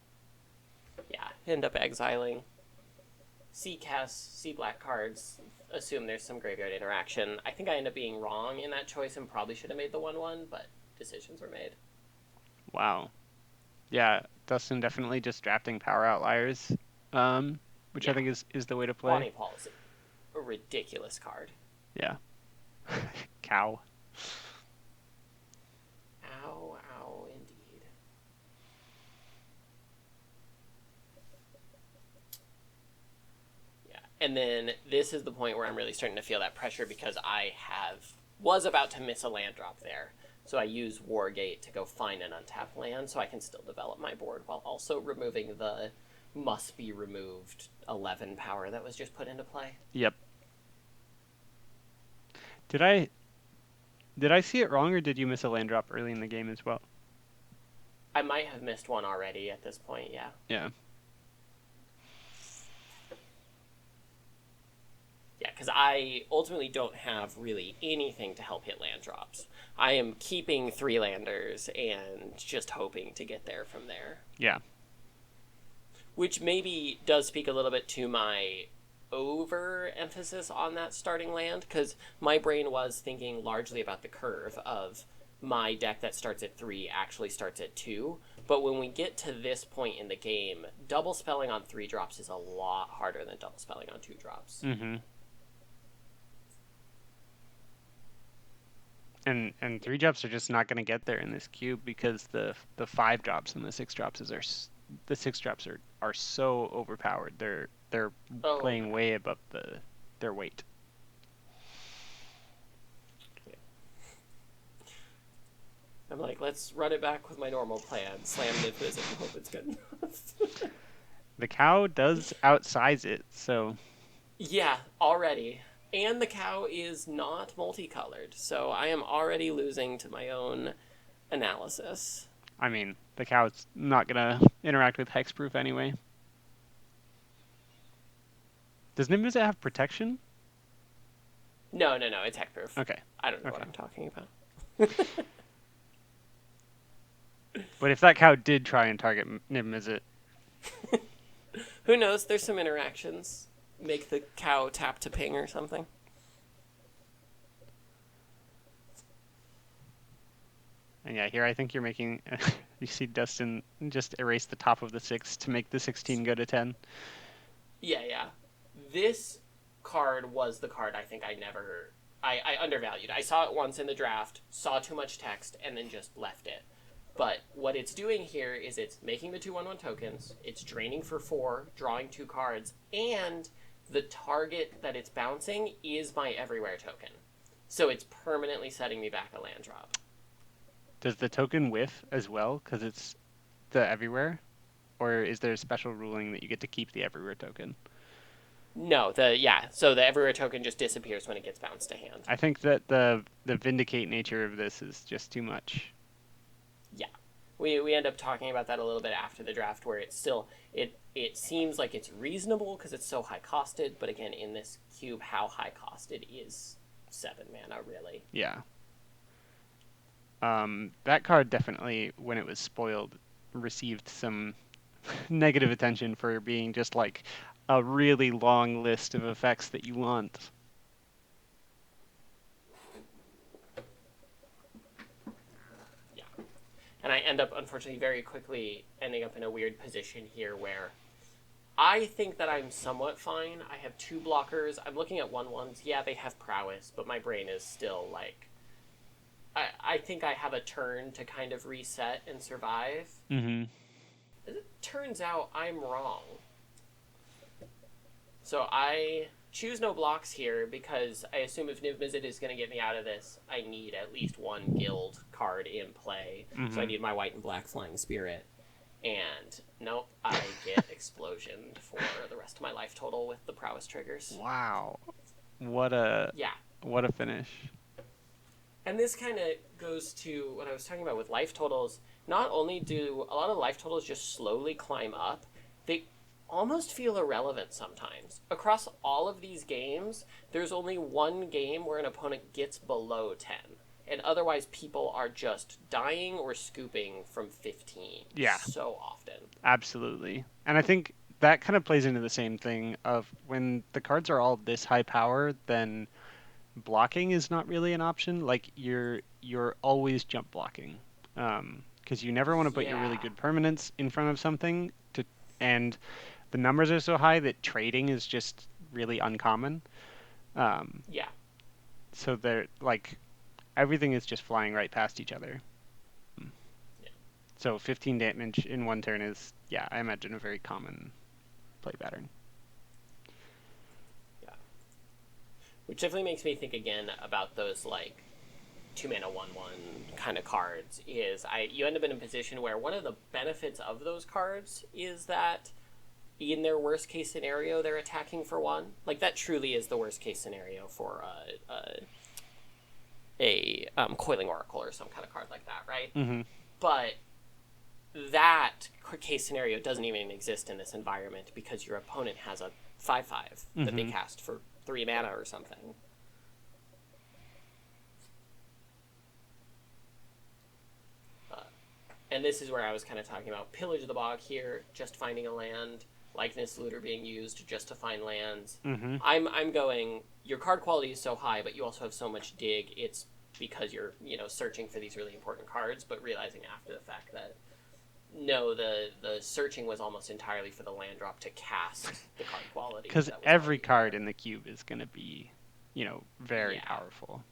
S1: Yeah, end up exiling. See black cards, assume there's some graveyard interaction. I think I end up being wrong in that choice and probably should have made the 1/1, but decisions were made.
S2: Wow. Yeah, Dustin definitely just drafting power outliers, which I
S1: Yeah,
S2: think is the way to play.
S1: Bonnie Paul is a ridiculous card.
S2: Yeah. Cow.
S1: Ow, ow, indeed. Yeah, and then this is the point where I'm really starting to feel that pressure because was about to miss a land drop there. So I use Wargate to go find an untapped land so I can still develop my board while also removing the must be removed 11 power that was just put into play.
S2: Yep. Did I did I see it wrong, or did you miss a land drop early in the game as well?
S1: I might have missed one already at this point, yeah.
S2: Yeah.
S1: Yeah, because I ultimately don't have really anything to help hit land drops. I am keeping 3-landers and just hoping to get there from there.
S2: Yeah.
S1: Which maybe does speak a little bit to my overemphasis on that starting land, because my brain was thinking largely about the curve of my deck that starts at 3 actually starts at 2. But when we get to this point in the game, double spelling on 3 drops is a lot harder than double spelling on 2 drops.
S2: Mm-hmm. And 3 drops are just not going to get there in this cube because the 5 drops and the 6 drops the 6 drops are so overpowered. They're playing way above their weight.
S1: I'm like, let's run it back with my normal plan. Slam Niv Mizzet and hope it's good enough.
S2: The cow does outsize it, so
S1: Yeah, already. And the cow is not multicolored, so I am already losing to my own analysis.
S2: I mean, the cow's not gonna interact with hexproof anyway. Does Nimbus have protection?
S1: No, it's hexproof.
S2: Okay.
S1: I don't know what
S2: Okay.
S1: I'm talking about.
S2: But if that cow did try and target Nimbus,
S1: Who knows? There's some interactions. Make the cow tap to ping or something.
S2: and yeah, here I think you're making. You see Dustin just erase the top of the 6 to make the 16 go to 10.
S1: Yeah. This card was the card I think I undervalued. I saw it once in the draft, saw too much text, and then just left it. But what it's doing here is it's making the 2/1/1 tokens, it's draining for 4, drawing 2 cards, and the target that it's bouncing is my everywhere token. So it's permanently setting me back a land drop.
S2: Does the token whiff as well because it's the everywhere, or is there a special ruling that you get to keep the everywhere token?
S1: No, so the everywhere token just disappears when it gets bounced to hand.
S2: I think that the vindicate nature of this is just too much.
S1: Yeah. We end up talking about that a little bit after the draft, where it's still it seems like it's reasonable because it's so high costed, but again in this cube, how high costed is 7 mana really?
S2: Yeah. That card definitely, when it was spoiled, received some negative attention for being just like a really long list of effects that you want.
S1: Yeah. And I end up, unfortunately, very quickly ending up in a weird position here where I think that I'm somewhat fine. I have 2 blockers. I'm looking at 1/1s. Yeah, they have prowess, but my brain is still like, I think I have a turn to kind of reset and survive.
S2: Mm-hmm.
S1: It turns out I'm wrong. So I choose no blocks here because I assume if Niv Mizzet is going to get me out of this, I need at least 1 guild card in play.
S2: Mm-hmm.
S1: So I need my white and black Flying Spirit. And nope, I get explosioned for the rest of my life total with the prowess triggers.
S2: Wow. What a finish.
S1: And this kind of goes to what I was talking about with life totals. Not only do a lot of life totals just slowly climb up, they almost feel irrelevant sometimes. Across all of these games, there's only 1 game where an opponent gets below 10. And otherwise, people are just dying or scooping from 15 so often.
S2: Absolutely. And I think that kind of plays into the same thing of when the cards are all this high power, then blocking is not really an option. Like you're always jump blocking. because you never want to put your really
S1: Yeah.
S2: good permanents in front of something and the numbers are so high that trading is just really uncommon. Um,
S1: Yeah.
S2: so they're like everything is just flying right past each other.
S1: Yeah.
S2: So 15 damage in one turn is, yeah, I imagine a very common play pattern.
S1: Yeah. Which definitely makes me think again about those like 2 mana 1/1 kind of cards. You end up in a position where one of the benefits of those cards is that in their worst case scenario they're attacking for 1. Like that truly is the worst case scenario for a Coiling Oracle or some kind of card like that, right?
S2: Mm-hmm.
S1: But that case scenario doesn't even exist in this environment because your opponent has a 5/5 that they cast for 3 mana or something. And this is where I was kind of talking about Pillage of the Bog here, just finding a land, Likeness Looter being used just to find lands.
S2: Mm-hmm.
S1: I'm going, your card quality is so high, but you also have so much dig, it's because you're, searching for these really important cards, but realizing after the fact that no, the searching was almost entirely for the land drop to cast the card quality.
S2: Because
S1: that was
S2: every
S1: already
S2: card
S1: there.
S2: in the cube is going to be, very
S1: Yeah.
S2: powerful.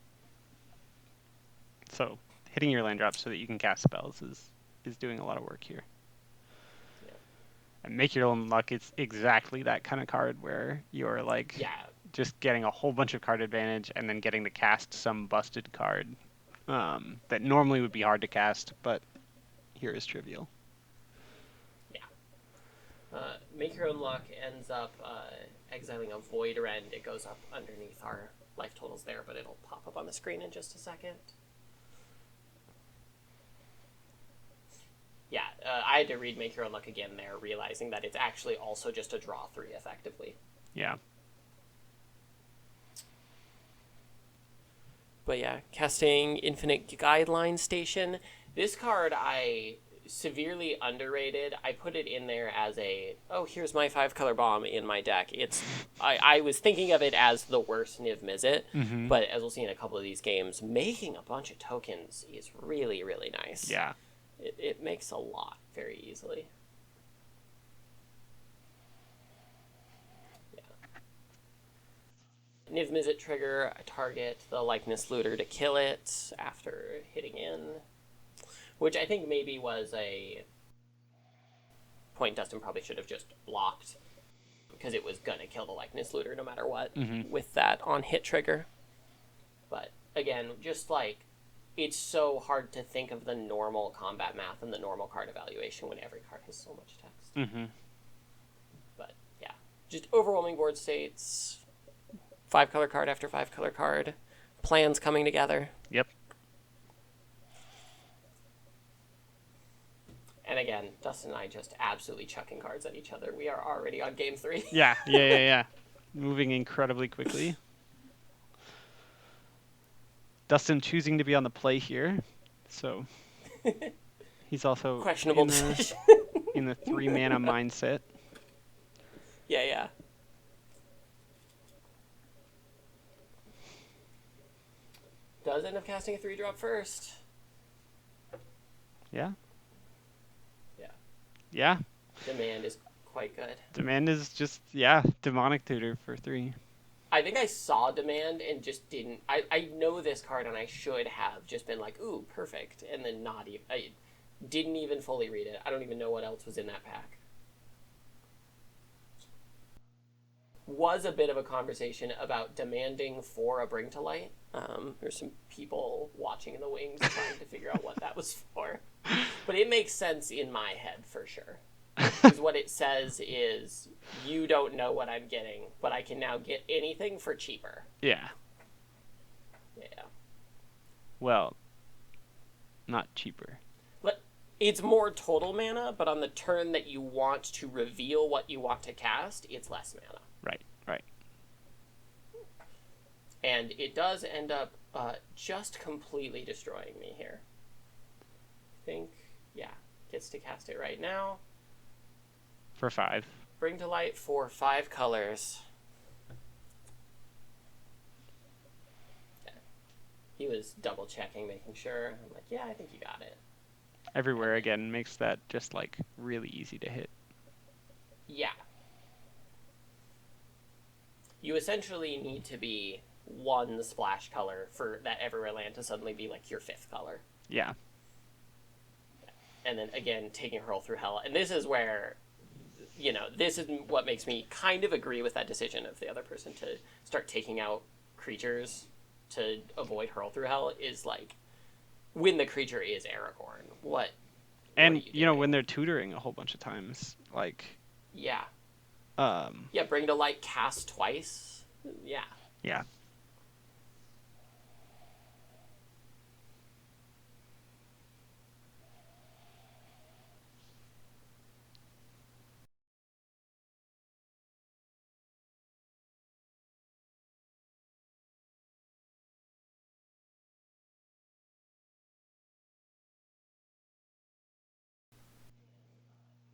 S2: So hitting your land drops so that you can cast spells is doing a lot of work here.
S1: Yeah.
S2: And Make Your Own Luck is exactly that kind of card where you're like
S1: Yeah.
S2: just getting a whole bunch of card advantage and then getting to cast some busted card that normally would be hard to cast, but here is trivial.
S1: Make Your Own Luck ends up exiling a Void Rend. It goes up underneath our life totals there, but it'll pop up on the screen in just a second. Yeah, I had to read Make Your Own Luck again there, realizing that it's actually also just a draw 3 effectively.
S2: Yeah.
S1: But yeah, casting Infinite Guideline Station. This card I severely underrated. I put it in there as here's my 5-color bomb in my deck. I was thinking of it as the worst Niv Mizzet, but as we'll see in a couple of these games, making a bunch of tokens is really, really nice.
S2: Yeah.
S1: It makes a lot very easily. Yeah. Niv Mizzet trigger, I target the Likeness Looter to kill it after hitting in. Which I think maybe was a point Dustin probably should have just blocked because it was going to kill the Likeness Looter no matter what with that on hit trigger. But again, just like it's so hard to think of the normal combat math and the normal card evaluation when every card has so much text.
S2: Mm-hmm.
S1: But yeah, just overwhelming board states, 5-color card after 5-color card, plans coming together.
S2: Yep.
S1: And again, Dustin and I just absolutely chucking cards at each other. We are already on game 3.
S2: Yeah. Moving incredibly quickly. Dustin choosing to be on the play here, so he's also
S1: Questionable decision.
S2: in the 3-mana mindset.
S1: Yeah. Does end up casting a 3-drop first.
S2: Yeah.
S1: Yeah.
S2: Yeah.
S1: Demand is quite good.
S2: Demand is just, Demonic Tutor for 3.
S1: I think I saw Demand and just didn't. I know this card and I should have just been like, ooh, perfect. And then not even. I didn't even fully read it. I don't even know what else was in that pack. Was a bit of a conversation about demanding for a Bring to Light. There's some people watching in the wings trying to figure out what that was for. But it makes sense in my head for sure. Because what it says is, you don't know what I'm getting, but I can now get anything for cheaper.
S2: Yeah.
S1: Yeah.
S2: Well, not cheaper.
S1: It's more total mana, but on the turn that you want to reveal what you want to cast, it's less mana.
S2: Right.
S1: And it does end up just completely destroying me here. I think, gets to cast it right now.
S2: For 5.
S1: Bring to Light for 5 colors. Yeah. He was double checking, making sure. I'm like, yeah, I think you got it.
S2: everywhere again makes that just like really easy to hit.
S1: Yeah. You essentially need to be one splash color for that everywhere land to suddenly be like your fifth color.
S2: Yeah.
S1: And then again, taking Hurl through Hell. And this is where, this is what makes me kind of agree with that decision of the other person to start taking out creatures to avoid Hurl through Hell is like, when the creature is Aragorn, what
S2: And
S1: are you doing?
S2: when they're tutoring a whole bunch of times, like
S1: Yeah.
S2: um
S1: Yeah, bring to light, cast twice. Yeah.
S2: yeah.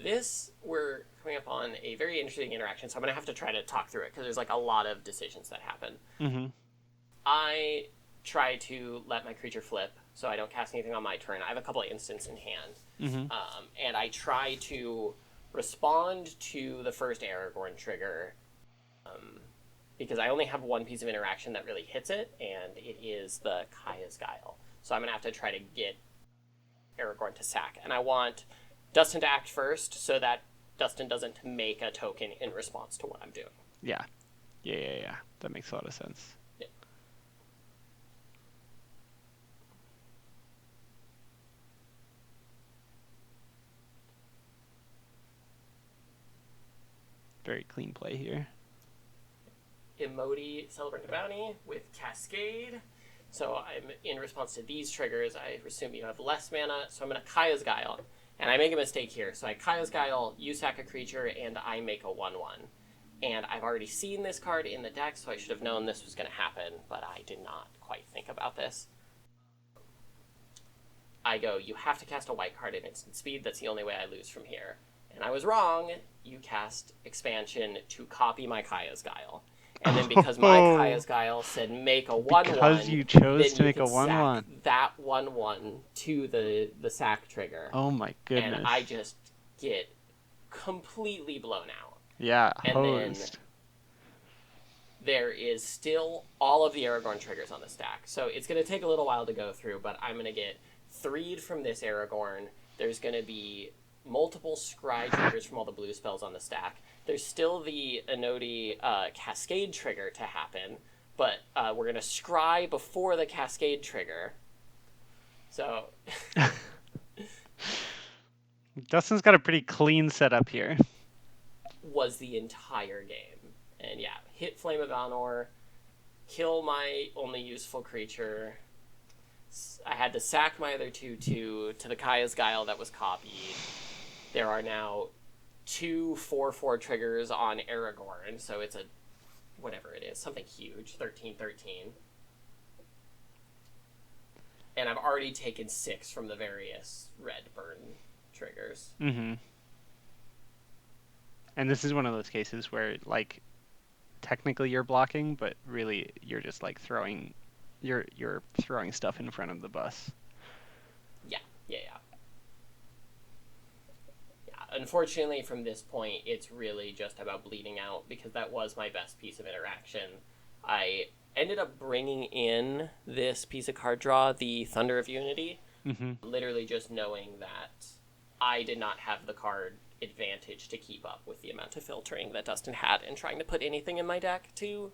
S1: This, we're coming up on a very interesting interaction, so I'm going to have to try to talk through it because there's like a lot of decisions that happen.
S2: Mhm.
S1: I try to let my creature flip, so I don't cast anything on my turn. I have a couple of instants in hand.
S2: Mhm.
S1: And I try to respond to the first Aragorn trigger because I only have one piece of interaction that really hits it, and it is the Kaya's Guile. So I'm going to have to try to get Aragorn to sack. And I want Dustin to act first so that Dustin doesn't make a token in response to what I'm doing.
S2: Yeah. Yeah. That makes a lot of sense.
S1: Yeah.
S2: Very clean play here.
S1: Emoti Celebrant a Bounty with Cascade. So I'm in response to these triggers. I assume you have less mana, so I'm going to Kaya's Guile. And I make a mistake here. So I Kaya's Guile, you sack a creature, and I make a 1/1. And I've already seen this card in the deck, so I should have known this was going to happen, but I did not quite think about this. I go, you have to cast a white card in instant speed. That's the only way I lose from here. And I was wrong. You cast expansion to copy my Kaya's Guile. And then because my Kaya's Guile said make a 1/1,
S2: because you chose to make a
S1: could
S2: 1/1.
S1: sack that 1/1 to the sack trigger.
S2: Oh my goodness.
S1: And I just get completely blown out.
S2: Yeah,
S1: And
S2: hosed.
S1: then there is still all of the Aragorn triggers on the stack. So it's going to take a little while to go through, but I'm going to get 3'd from this Aragorn. There's going to be multiple scry triggers from all the blue spells on the stack. There's still the Emoti Cascade trigger to happen, but we're going to scry before the Cascade trigger. So
S2: Dustin's got a pretty clean setup here.
S1: was the entire game. And yeah, hit Flame of Valnor, kill my only useful creature. I had to sack my other 2/2 to the Kaya's Guile that was copied. There are now 2 4/4 triggers on Aragorn, so it's a whatever it is, something huge, 13/13. And I've already taken 6 from the various red burn triggers.
S2: Mm-hmm. And this is one of those cases where, like, technically you're blocking, but really you're just like you're throwing stuff in front of the bus.
S1: Yeah. Unfortunately, from this point, it's really just about bleeding out because that was my best piece of interaction. I ended up bringing in this piece of card draw, the Thunder of Unity, literally just knowing that I did not have the card advantage to keep up with the amount of filtering that Dustin had and trying to put anything in my deck to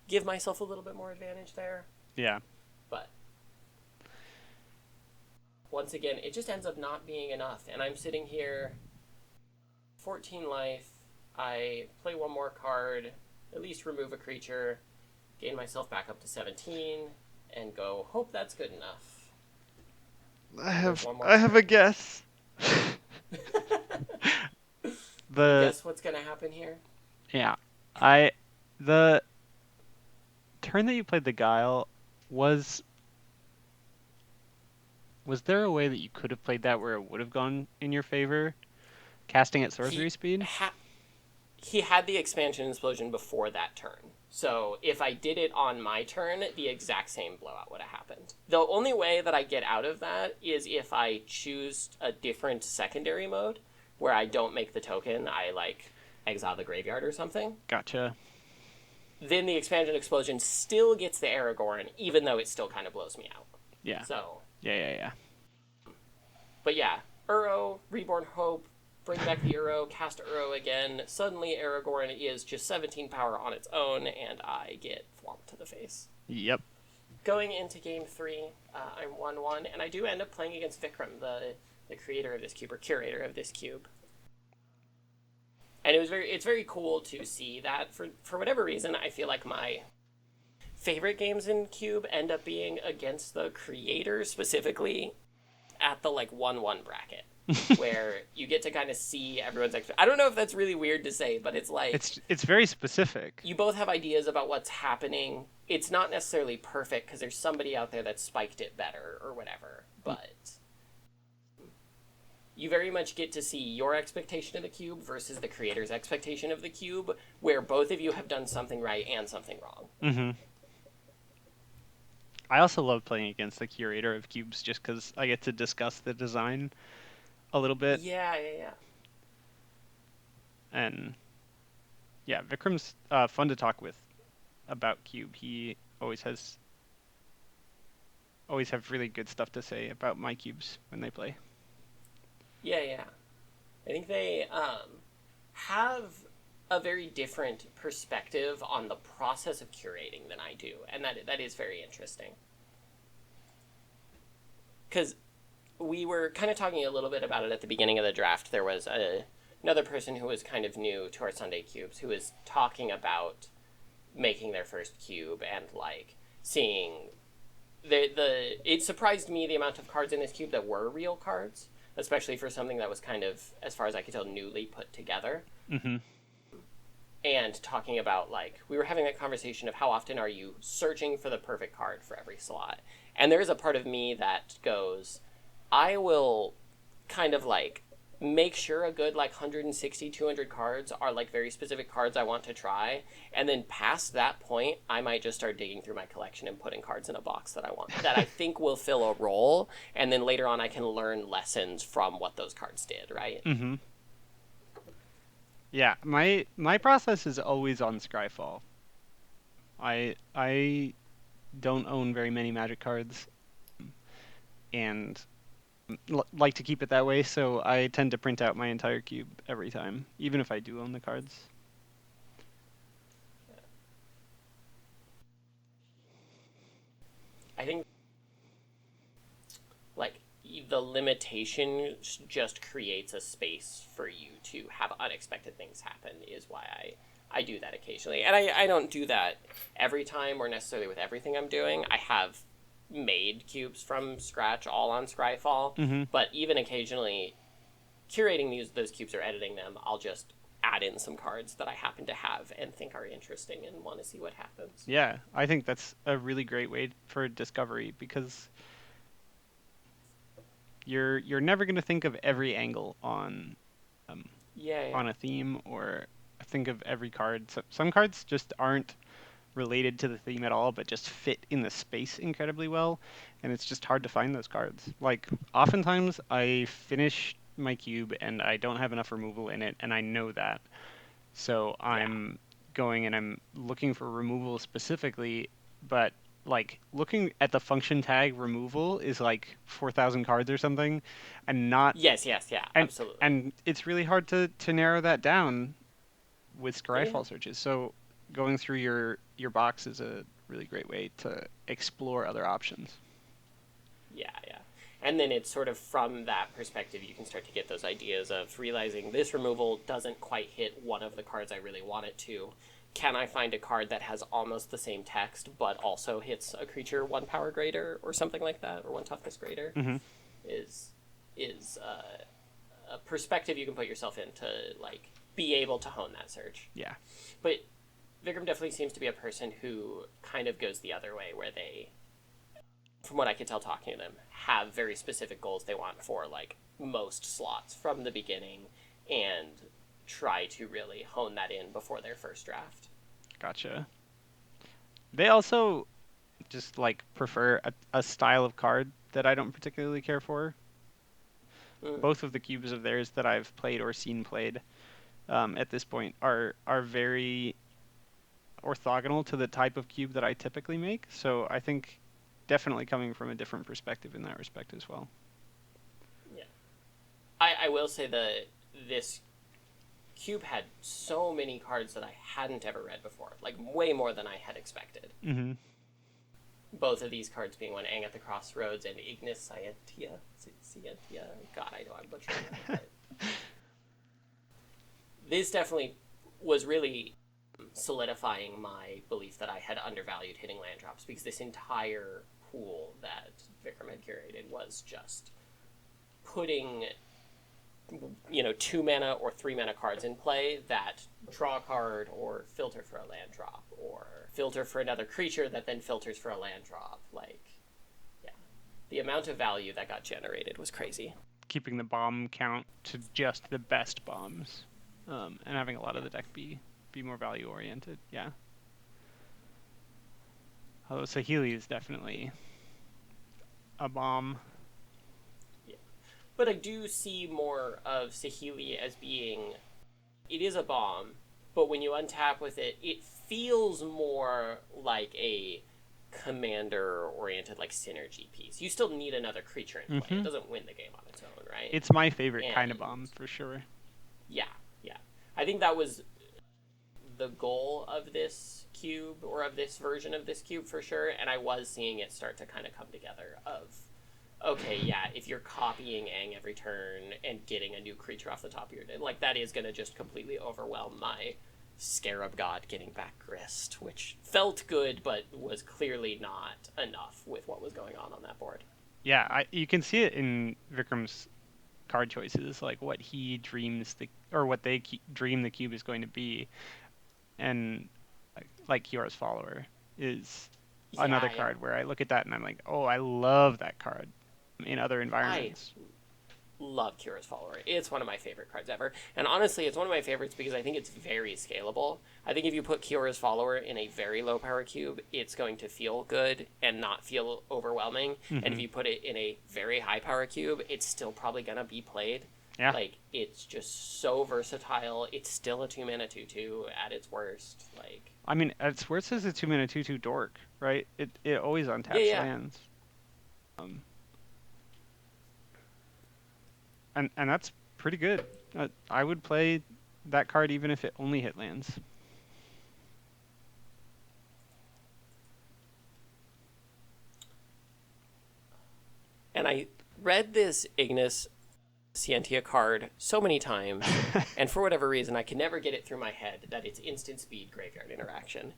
S1: give myself a little bit more advantage there.
S2: Yeah.
S1: But once again, it just ends up not being enough. And I'm sitting here, 14 life, I play one more card, at least remove a creature, gain myself back up to 17, and go, hope that's good enough.
S2: I have a guess.
S1: Guess what's going to happen here?
S2: Yeah. The turn that you played the Guile was there a way that you could have played that where it would have gone in your favor? Casting at sorcery speed?
S1: He had the expansion explosion before that turn. So if I did it on my turn, the exact same blowout would have happened. The only way that I get out of that is if I choose a different secondary mode where I don't make the token, I like exile the graveyard or something.
S2: Gotcha.
S1: Then the expansion explosion still gets the Aragorn, even though it still kind of blows me out.
S2: Yeah.
S1: So.
S2: Yeah.
S1: But yeah, Uro, Reborn Hope, bring back the Uro, cast Uro again. Suddenly Aragorn is just 17 power on its own, and I get thwomped to the face.
S2: Yep.
S1: Going into game 3, I'm 1-1, and I do end up playing against Vikram, the creator of this cube, or curator of this cube. And it's very cool to see that. For whatever reason, I feel like my favorite games in Cube end up being against the creator, specifically at the 1-1 bracket. Where you get to kind of see everyone's I don't know if that's really weird to say, but it's like
S2: it's very specific.
S1: You both have ideas about what's happening. It's not necessarily perfect because there's somebody out there that spiked it better or whatever, but you very much get to see your expectation of the cube versus the creator's expectation of the cube, where both of you have done something right and something wrong.
S2: Mm-hmm. I also love playing against the curator of cubes just because I get to discuss the design a little bit.
S1: Yeah.
S2: And yeah, Vikram's fun to talk with about Cube. He always have really good stuff to say about my cubes when they play.
S1: Yeah. I think they have a very different perspective on the process of curating than I do, and that is very interesting. Because we were kind of talking a little bit about it at the beginning of the draft. There was another person who was kind of new to our Sunday Cubes who was talking about making their first cube and seeing it surprised me the amount of cards in this cube that were real cards, especially for something that was kind of, as far as I could tell, newly put together.
S2: Mm-hmm.
S1: And talking about, we were having that conversation of how often are you searching for the perfect card for every slot. And there is a part of me that goes, I will kind of, make sure a good, 160, 200 cards are, very specific cards I want to try. And then past that point, I might just start digging through my collection and putting cards in a box that I want, that I think will fill a role. And then later on, I can learn lessons from what those cards did, right?
S2: Mm-hmm. Yeah, my process is always on Scryfall. I don't own very many Magic cards, and like to keep it that way, so I tend to print out my entire cube every time, even if I do own the cards.
S1: I think the limitation just creates a space for you to have unexpected things happen is why I do that occasionally. And I don't do that every time or necessarily with everything I'm doing. I have made cubes from scratch all on Scryfall,
S2: Mm-hmm.
S1: but even occasionally curating those cubes or editing them, I'll just add in some cards that I happen to have and think are interesting and want to see what happens.
S2: Yeah, I think that's a really great way for discovery because you're never going to think of every angle on on a theme or think of every card. So some cards just aren't related to the theme at all, but just fit in the space incredibly well, and it's just hard to find those cards. Oftentimes I finish my cube and I don't have enough removal in it, and I know that. So I'm going and I'm looking for removal specifically, but looking at the function tag removal is 4,000 cards or something, and not
S1: yeah, absolutely.
S2: And it's really hard to narrow that down with Scryfall searches. So going through your box is a really great way to explore other options.
S1: Yeah. And then it's sort of from that perspective you can start to get those ideas of realizing this removal doesn't quite hit one of the cards I really want it to. Can I find a card that has almost the same text but also hits a creature 1 power greater or something like that, or 1 toughness greater?
S2: Mm-hmm.
S1: Is a perspective you can put yourself in to be able to hone that search.
S2: Yeah.
S1: But Vikram definitely seems to be a person who kind of goes the other way, where they, from what I could tell talking to them, have very specific goals they want for most slots from the beginning and try to really hone that in before their first draft.
S2: Gotcha. They also just like prefer a style of card that I don't particularly care for.
S1: Mm,
S2: Both of the cubes of theirs that I've played or seen played at this point are very orthogonal to the type of cube that I typically make. So I think definitely coming from a different perspective in that respect as well.
S1: yeah. I will say that this cube had so many cards that I hadn't ever read before, like way more than I had expected.
S2: Mm-hmm.
S1: Both of these cards being one, Aang at the Crossroads and Ignis Scientia. Scientia. God, I know I'm butchering that. But this definitely was really solidifying my belief that I had undervalued hitting land drops, because this entire pool that Vikram had curated was just putting 2 mana or 3 mana cards in play that draw a card or filter for a land drop or filter for another creature that then filters for a land drop. Like, yeah, the amount of value that got generated was crazy.
S2: Keeping the bomb count to just the best bombs, and having a lot of the deck be more value oriented. Yeah. Although Saheeli is definitely a bomb.
S1: Yeah. But I do see more of Saheeli as being, it is a bomb, but when you untap with it, it feels more like a commander-oriented, like, synergy piece. You still need another creature in play. It doesn't win the game on its own, right?
S2: It's my favorite kind of bomb for sure.
S1: Yeah, yeah. I think that was the goal of this cube, or of this version of this cube for sure, and I was seeing it start to kind of come together of, okay, yeah, if you're copying Aang every turn and getting a new creature off the top of your deck, like, that is going to just completely overwhelm my Scarab God getting back Grist, which felt good, but was clearly not enough with what was going on that board.
S2: Yeah, you can see it in Vikram's card choices, like what he dreams or what they dream the cube is going to be, and like Kiyora's Follower is another card where I look at that and I'm like, oh, I love that card in other environments.
S1: Love Kira's Follower. It's one of my favorite cards ever. And honestly, it's one of my favorites because I think it's very scalable. I think if you put Kira's Follower in a very low power cube, it's going to feel good and not feel overwhelming. And if you put it in a very high power cube, it's still probably going to be played.
S2: Yeah.
S1: Like, it's just so versatile. It's still a 2-mana 2/2 at its worst. Like,
S2: I mean, at its worst is a 2-mana 2/2 dork, right? It always untaps lands. And that's pretty good. I would play that card even if it only hit lands.
S1: And I read this Ignis Scientia card so many times, and for whatever reason, I can never get it through my head that it's instant speed graveyard interaction.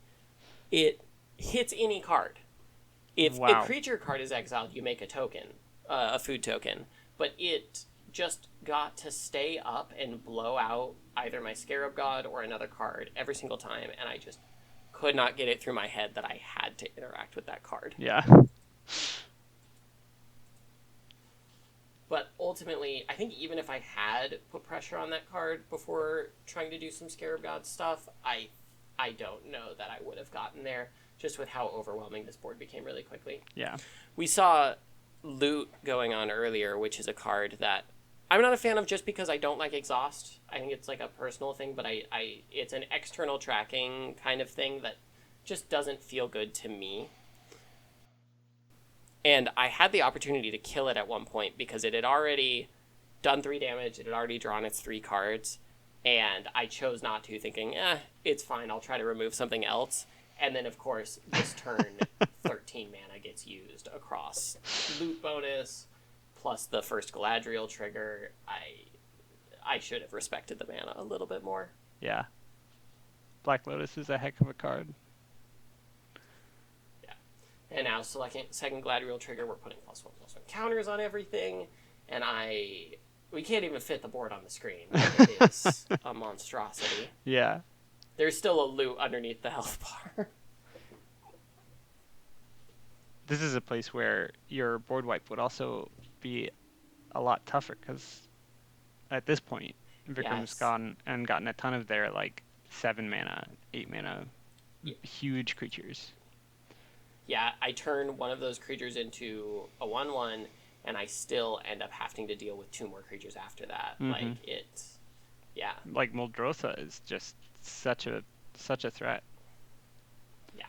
S1: It hits any card. If a creature card is exiled, you make a token, a food token, but it just got to stay up and blow out either my Scarab God or another card every single time, and I just could not get it through my head that I had to interact with that card.
S2: Yeah.
S1: But ultimately, I think even if I had put pressure on that card before trying to do some Scarab God stuff, I don't know that I would have gotten there, just with how overwhelming this board became really quickly.
S2: Yeah.
S1: We saw Loot going on earlier, which is a card that I'm not a fan of just because I don't like Exhaust. I think it's like a personal thing, but it's an external tracking kind of thing that just doesn't feel good to me. And I had the opportunity to kill it at one point because it had already done 3 damage, it had already drawn its 3 cards, and I chose not to, thinking, it's fine, I'll try to remove something else. And then, of course, this turn, 13 mana gets used across Loot bonus, plus the first Galadriel trigger. I should have respected the mana a little bit more.
S2: Yeah. Black Lotus is a heck of a card.
S1: Yeah. And now, selecting second Galadriel trigger, we're putting +1/+1 counters on everything, and we can't even fit the board on the screen. It is a monstrosity.
S2: Yeah.
S1: There's still a Loot underneath the health bar.
S2: This is a place where your board wipe would also be a lot tougher, because at this point, Vikram's gotten a ton of their, like, 7 mana, 8 mana, huge creatures.
S1: yeah, I turn one of those creatures into a 1/1, and I still end up having to deal with 2 more creatures after that. Like, it's... Yeah.
S2: Like Muldrotha is just such a threat.
S1: Yeah.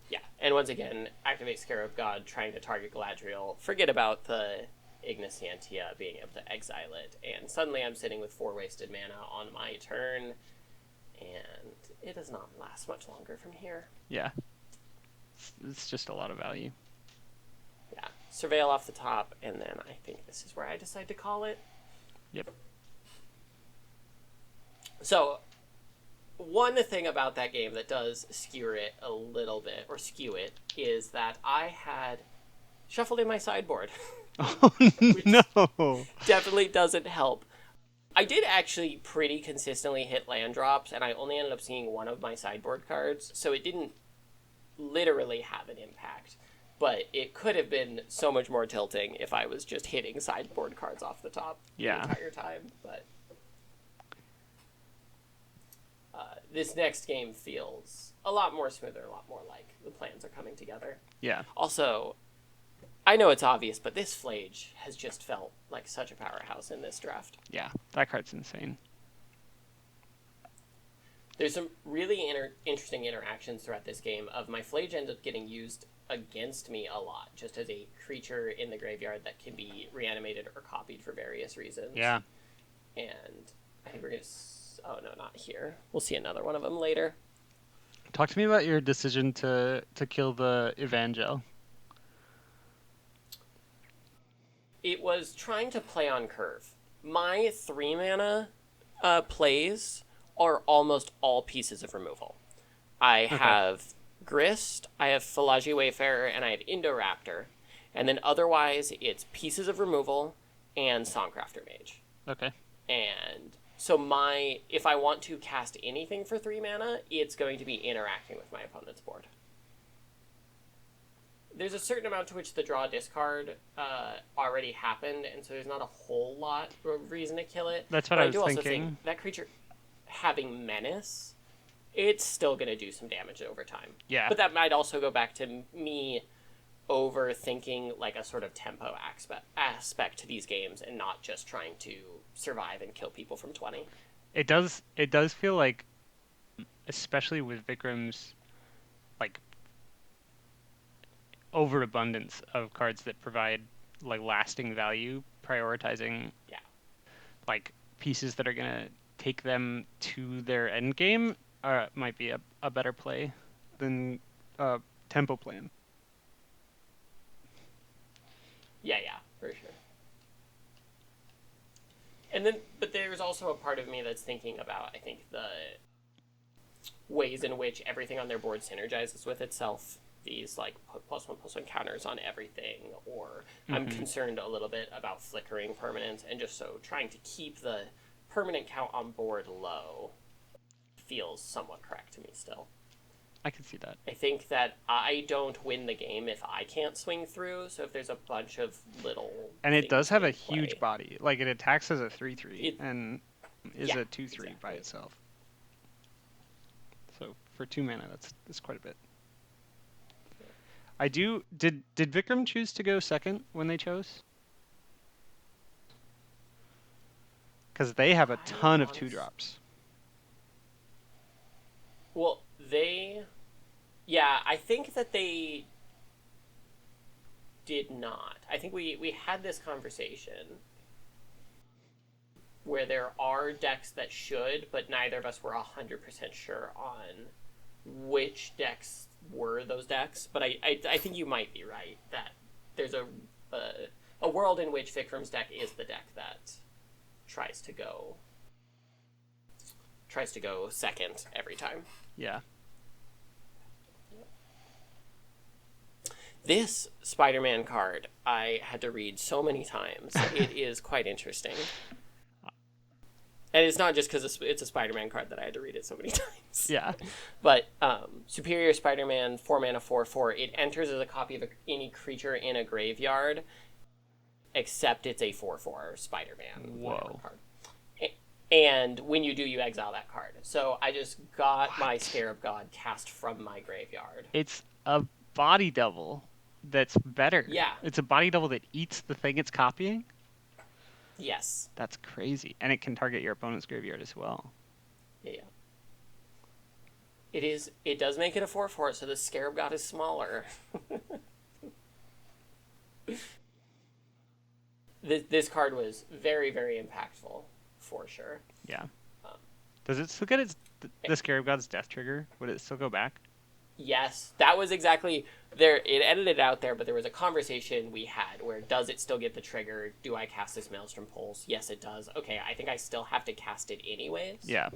S1: Yeah, and once again, activate Scarab God, trying to target Galadriel. Forget about the Ignis Scientia being able to exile it, and suddenly I'm sitting with 4 wasted mana on my turn, and it does not last much longer from here.
S2: Yeah. It's just a lot of value.
S1: Yeah, Surveil off the top, and then I think this is where I decide to call it.
S2: Yep.
S1: So, one thing about that game that does skew it a little bit, or skew it, is that I had shuffled in my sideboard.
S2: Oh, no!
S1: Definitely doesn't help. I did actually pretty consistently hit land drops, and I only ended up seeing one of my sideboard cards, so it didn't literally have an impact. But it could have been so much more tilting if I was just hitting sideboard cards off the top the entire time. But this next game feels a lot more smoother, a lot more like the plans are coming together.
S2: Yeah.
S1: Also, I know it's obvious, but this Flage has just felt like such a powerhouse in this draft.
S2: Yeah, that card's insane.
S1: There's some really interesting interactions throughout this game of my Flage ends up getting used against me a lot, just as a creature in the graveyard that can be reanimated or copied for various reasons.
S2: Yeah.
S1: And I think we're going to... Oh, no, not here. We'll see another one of them later.
S2: Talk to me about your decision to kill the Evangel.
S1: It was trying to play on curve. My 3 mana plays are almost all pieces of removal. I have Grist, I have Philagi Wayfarer, and I have Indoraptor. And then otherwise, it's pieces of removal and Songcrafter Mage.
S2: Okay.
S1: And so if I want to cast anything for 3 mana, it's going to be interacting with my opponent's board. There's a certain amount to which the draw discard already happened, and so there's not a whole lot of reason to kill it.
S2: That's what
S1: but
S2: I was
S1: do also
S2: thinking.
S1: think that creature having Menace, it's still going to do some damage over time.
S2: Yeah.
S1: But that might also go back to me overthinking like a sort of tempo aspect to these games and not just trying to survive and kill people from 20.
S2: It does feel like, especially with Vikram's like overabundance of cards that provide like lasting value, prioritizing like pieces that are gonna take them to their end game might be a better play than tempo plan.
S1: Yeah, for sure. And then, but there's also a part of me that's thinking about, I think, the ways in which everything on their board synergizes with itself. These, like, +1/+1 counters on everything, or I'm concerned a little bit about flickering permanents, and just so trying to keep the permanent count on board low feels somewhat correct to me still.
S2: I can see that.
S1: I think that I don't win the game if I can't swing through, so if there's a bunch of little...
S2: And it does have a
S1: play,
S2: huge body. Like, it attacks as a 3/3 and is a 2/3
S1: exactly.
S2: by itself. So, for 2 mana, that's quite a bit. Did Vikram choose to go second when they chose? Because they have a ton of 2-drops.
S1: Well, I think that they did not. I think we had this conversation where there are decks that should, but neither of us were 100% sure on which decks were those decks. But I think you might be right that there's a world in which Vikram's deck is the deck that tries to go second every time.
S2: Yeah.
S1: This Spider-Man card I had to read so many times. It is quite interesting. And it's not just because it's a Spider-Man card that I had to read it so many times.
S2: Yeah.
S1: But Superior Spider-Man, 4 mana, 4/4. It enters as a copy of any creature in a graveyard. except it's a 4/4 Spider-Man whatever
S2: Whoa.
S1: card. And when you do, you exile that card. So I just got my Scarab God cast from my graveyard.
S2: It's a body double that's better.
S1: Yeah.
S2: It's a body double that eats the thing it's copying.
S1: Yes.
S2: That's crazy. And it can target your opponent's graveyard as well.
S1: Yeah. It does make it a 4/4, so the Scarab God is smaller. This card was very, very impactful, for sure.
S2: Yeah. Does it still get the Scarab God's death trigger? Would it still go back?
S1: Yes, that was exactly there. It edited out there, but there was a conversation we had where does it still get the trigger? Do I cast this Maelstrom Pulse? Yes, it does. Okay, I think I still have to cast it anyways.
S2: Yeah.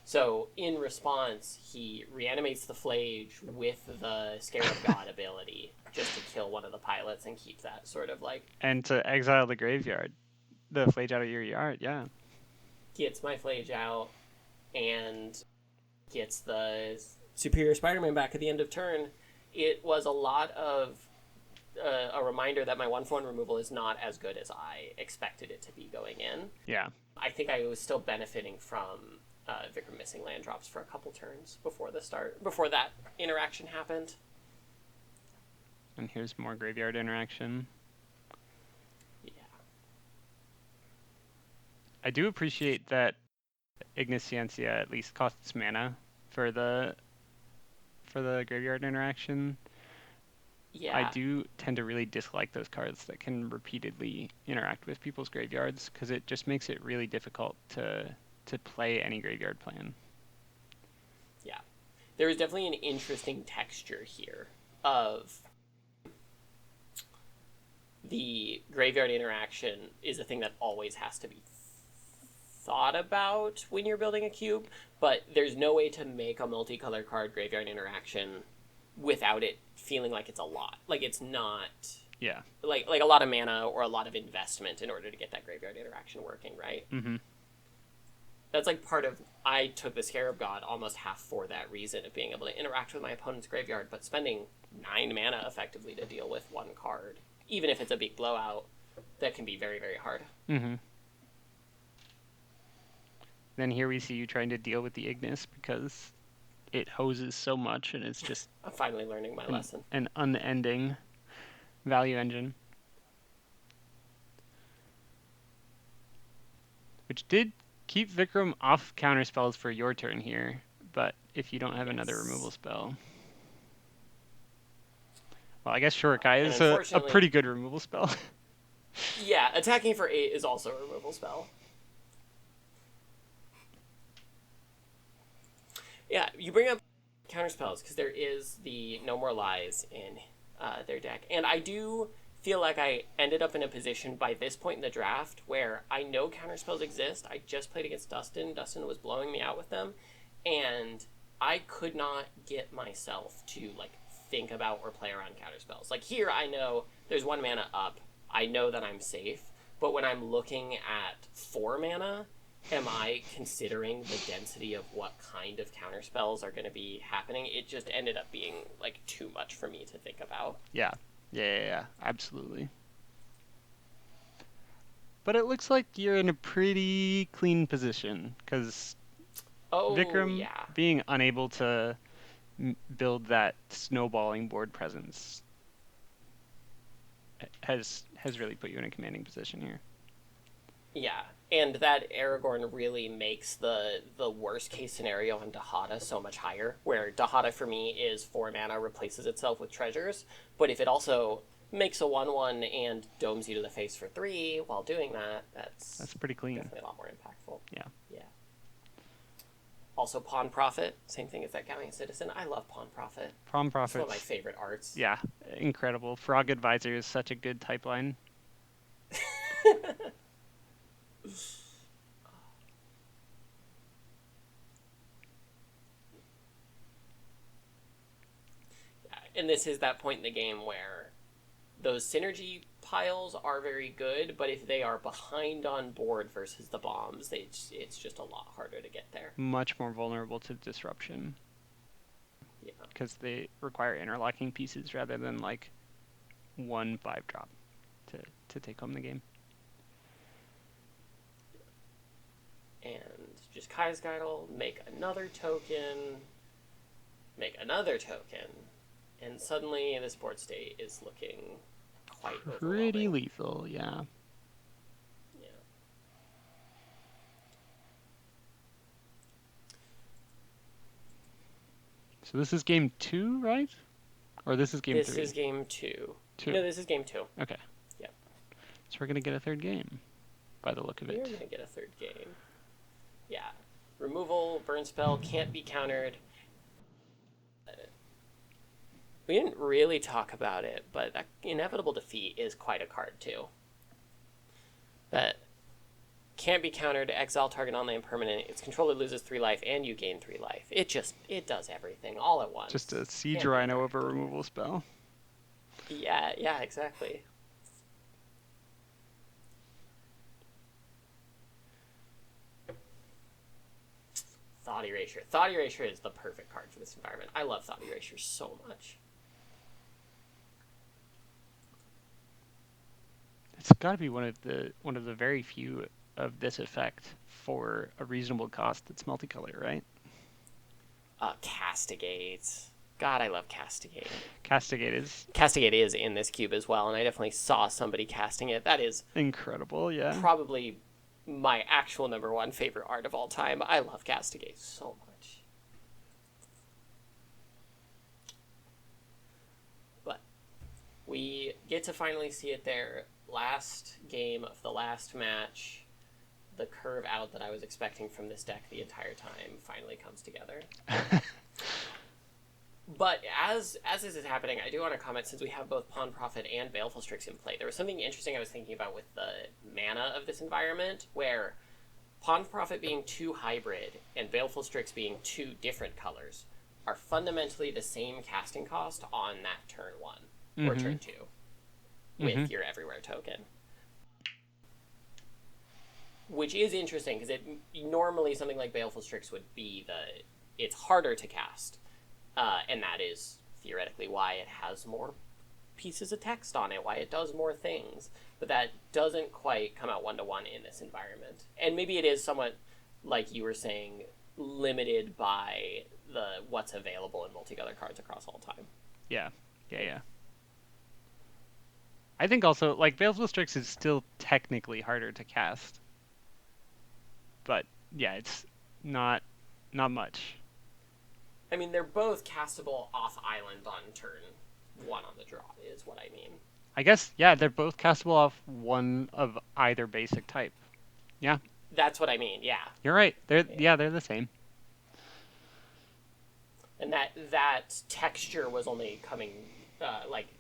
S1: So in response, he reanimates the Flage with the Scarab God ability just to kill one of the pilots and keep that sort of like.
S2: And to exile the graveyard, the Flage out of your yard. Yeah.
S1: Gets my Flage out and gets the Superior Spider-Man back at the end of turn. It was a lot of a reminder that my 1/1 removal is not as good as I expected it to be going in.
S2: Yeah.
S1: I think I was still benefiting from Vikram missing land drops for a couple turns before that interaction happened.
S2: And here's more graveyard interaction.
S1: Yeah.
S2: I do appreciate that Ignisciencia at least costs mana for the graveyard interaction.
S1: Yeah.
S2: I do tend to really dislike those cards that can repeatedly interact with people's graveyards because it just makes it really difficult to play any graveyard plan.
S1: Yeah. There is definitely an interesting texture here of the graveyard interaction is a thing that always has to be thought about when you're building a cube, but there's no way to make a multicolor card graveyard interaction without it feeling like it's a lot. Like it's not
S2: Yeah.
S1: like a lot of mana or a lot of investment in order to get that graveyard interaction working, right?
S2: Mm-hmm.
S1: That's like part of I took the Scarab God almost half for that reason of being able to interact with my opponent's graveyard, but spending 9 mana effectively to deal with one card, even if it's a big blowout, that can be very, very hard.
S2: Mm-hmm. Then here we see you trying to deal with the Ignis because it hoses so much and it's just
S1: I'm finally learning my lesson.
S2: an unending value engine. Which did keep Vikram off counter spells for your turn here, but if you don't have another removal spell. Well, I guess Shurikai is a pretty good removal spell.
S1: Yeah, attacking for 8 is also a removal spell. Yeah, you bring up counter spells because there is the No More Lies in their deck. And I do feel like I ended up in a position by this point in the draft where I know counter spells exist. I just played against Dustin. Dustin was blowing me out with them. And I could not get myself to like think about or play around counter spells. Like here I know there's 1 mana up. I know that I'm safe. But when I'm looking at 4 mana, am I considering the density of what kind of counter spells are going to be happening? It just ended up being like too much for me to think about.
S2: Yeah, absolutely. But it looks like you're in a pretty clean position because Vikram being unable to build that snowballing board presence has really put you in a commanding position here.
S1: Yeah, and that Aragorn really makes the worst case scenario on Dahada so much higher, where Dahada for me is 4 mana, replaces itself with treasures, but if it also makes a 1/1 and domes you to the face for 3 while doing that, that's
S2: pretty clean.
S1: Definitely a lot more impactful.
S2: Yeah.
S1: Also, Pawn Prophet, same thing as that Galleon Citizen. I love Pawn Prophet.
S2: Pawn Prophet.
S1: It's one of my favorite arts.
S2: Yeah, incredible. Frog Advisor is such a good type line.
S1: And this is that point in the game where those synergy piles are very good, but if they are behind on board versus the bombs, it's just a lot harder to get there.
S2: Much more vulnerable to disruption.
S1: Yeah.
S2: Because they require interlocking pieces rather than like 1 5-drop. to take home the game.
S1: And just Kai's Geidel, make another token, and suddenly this board state is looking quite
S2: Pretty
S1: overwhelming.
S2: lethal, yeah.
S1: Yeah.
S2: So this is game 2, right? Or this is game 3?
S1: This is game 2.
S2: 2.
S1: No, this is game 2.
S2: Okay.
S1: Yep.
S2: So we're going to get a third game, by the look of it.
S1: We're going to get a third game. Yeah. Removal, burn spell, can't be countered. We didn't really talk about it, but that inevitable defeat is quite a card, too. That can't be countered, exile target non-land permanent, its controller loses 3 life, and you gain 3 life. It does everything all at once.
S2: Just a Siege Rhino of a removal spell.
S1: Yeah, exactly. Thought Erasure. Thought Erasure is the perfect card for this environment. I love Thought Erasure so much.
S2: It's got to be one of the very few of this effect for a reasonable cost that's multicolor, right?
S1: Castigate. God, I love Castigate.
S2: Castigate
S1: is in this cube as well, and I definitely saw somebody casting it. That is
S2: incredible, yeah.
S1: Probably my actual #1 favorite art of all time. I love Castigate so much. But we get to finally see it there. Last game of the last match. The curve out that I was expecting from this deck the entire time finally comes together. But as this is happening, I do want to comment, since we have both Pawn Prophet and Baleful Strix in play, there was something interesting I was thinking about with the mana of this environment, where Pawn Prophet being 2 hybrid and Baleful Strix being 2 different colors are fundamentally the same casting cost on that turn 1 or turn 2 with your Everywhere token. Which is interesting, because normally something like Baleful Strix would be it's harder to cast. And that is theoretically why it has more pieces of text on it, why it does more things. But that doesn't quite come out 1-to-1 in this environment. And maybe it is somewhat, like you were saying, limited by what's available in multicolor cards across all time.
S2: Yeah. I think also, like, Baleful Strix is still technically harder to cast. But, yeah, it's not much.
S1: I mean, they're both castable off-island on turn 1 on the draw, is what I mean.
S2: I guess, yeah, they're both castable off one of either basic type. Yeah.
S1: That's what I mean, yeah.
S2: You're right. They're the same.
S1: And that texture was only coming,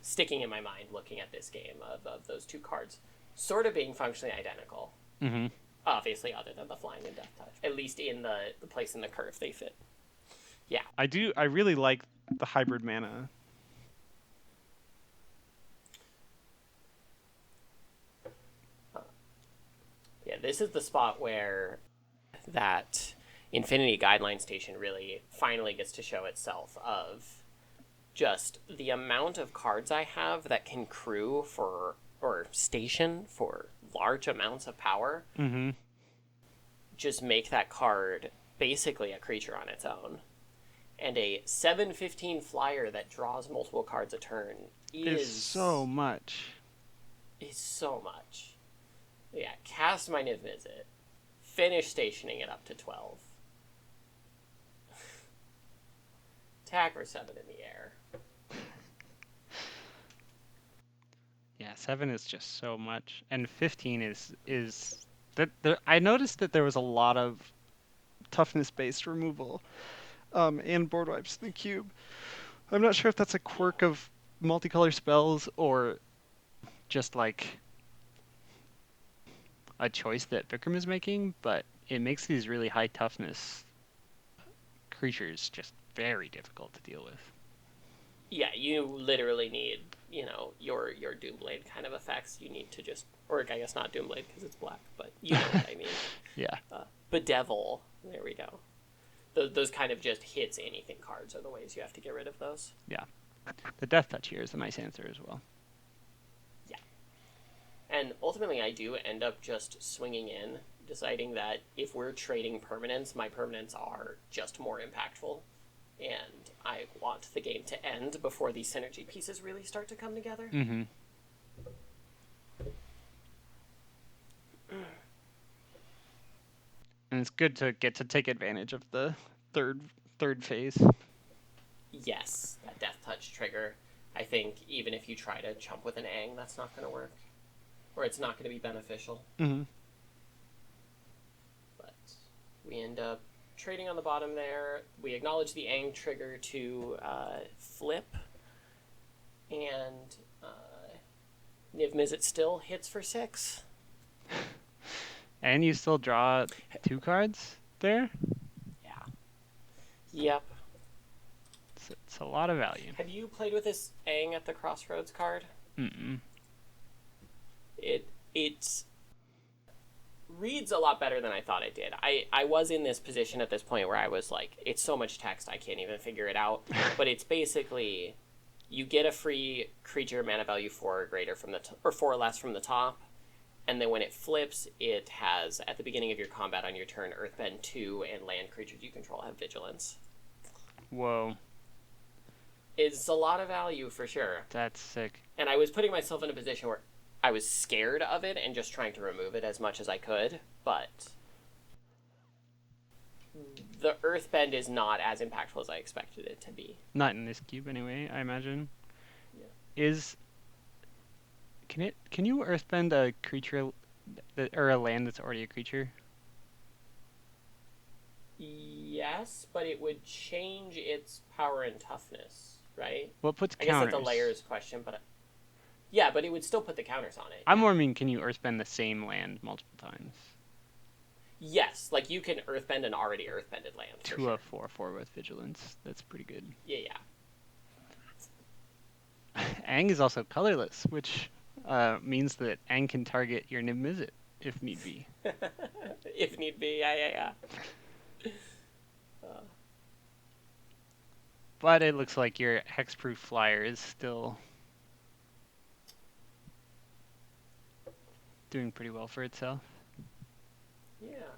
S1: sticking in my mind looking at this game of those 2 cards sort of being functionally identical.
S2: Mm-hmm.
S1: Obviously, other than the flying and death touch. At least in the place in the curve they fit. Yeah.
S2: I really like the hybrid mana.
S1: Yeah, this is the spot where that Infinity Guideline Station really finally gets to show itself, of just the amount of cards I have that can crew or station for large amounts of power.
S2: Mm-hmm.
S1: Just make that card basically a creature on its own. And a 7/15 flyer that draws multiple cards a turn is
S2: so much.
S1: Is so much. Yeah, cast my Niv Visit. Finish stationing it up to 12. Attack or 7 in the air.
S2: Yeah, 7 is just so much, and 15 is that I noticed that there was a lot of toughness-based removal, and board wipes in the cube. I'm not sure if that's a quirk of multicolor spells or just like a choice that Vikram is making, but it makes these really high toughness creatures just very difficult to deal with.
S1: Yeah, you literally need, your Doomblade kind of effects. You need to just, or I guess not Doomblade because it's black, but you know what I mean.
S2: Yeah.
S1: Bedevil. There we go. Those kind of just hits anything cards are the ways you have to get rid of those.
S2: Yeah. The Death Touch here is a nice answer as well.
S1: Yeah. And ultimately, I do end up just swinging in, deciding that if we're trading permanents, my permanents are just more impactful. And I want the game to end before these synergy pieces really start to come together.
S2: Mm-hmm. And it's good to get to take advantage of the third phase.
S1: Yes, that death touch trigger. I think even if you try to chump with an Aang, that's not going to work. Or it's not going to be beneficial.
S2: Mm-hmm.
S1: But we end up trading on the bottom there. We acknowledge the Aang trigger to flip. And Niv Mizzet still hits for 6.
S2: And you still draw 2 cards there?
S1: Yeah. Yep.
S2: It's a lot of value.
S1: Have you played with this Aang at the Crossroads card?
S2: Mm-mm.
S1: It's reads a lot better than I thought it did. I was in this position at this point where I was like, it's so much text I can't even figure it out. But it's basically, you get a free creature mana value 4 or greater from or 4 or less from the top, and then when it flips, it has at the beginning of your combat on your turn, Earthbend 2, and land creatures you control have Vigilance.
S2: Whoa.
S1: It's a lot of value for sure.
S2: That's sick.
S1: And I was putting myself in a position where I was scared of it and just trying to remove it as much as I could, but the Earthbend is not as impactful as I expected it to be.
S2: Not in this cube anyway, I imagine.
S1: Yeah.
S2: Can you Earthbend a creature or a land that's already a creature?
S1: Yes, but it would change its power and toughness, right?
S2: Well, it puts
S1: I
S2: counters.
S1: guess that's a layers question, but yeah, but it would still put the counters on it.
S2: I more mean, can you Earthbend the same land multiple times?
S1: Yes, like you can Earthbend an already Earthbended land.
S2: To a 4/4 with Vigilance. That's pretty good.
S1: Yeah.
S2: Aang is also colorless, which means that Aang can target your Niv Mizzet if need be.
S1: If need be, yeah.
S2: But it looks like your hexproof flyer is still doing pretty well for itself.
S1: Yeah.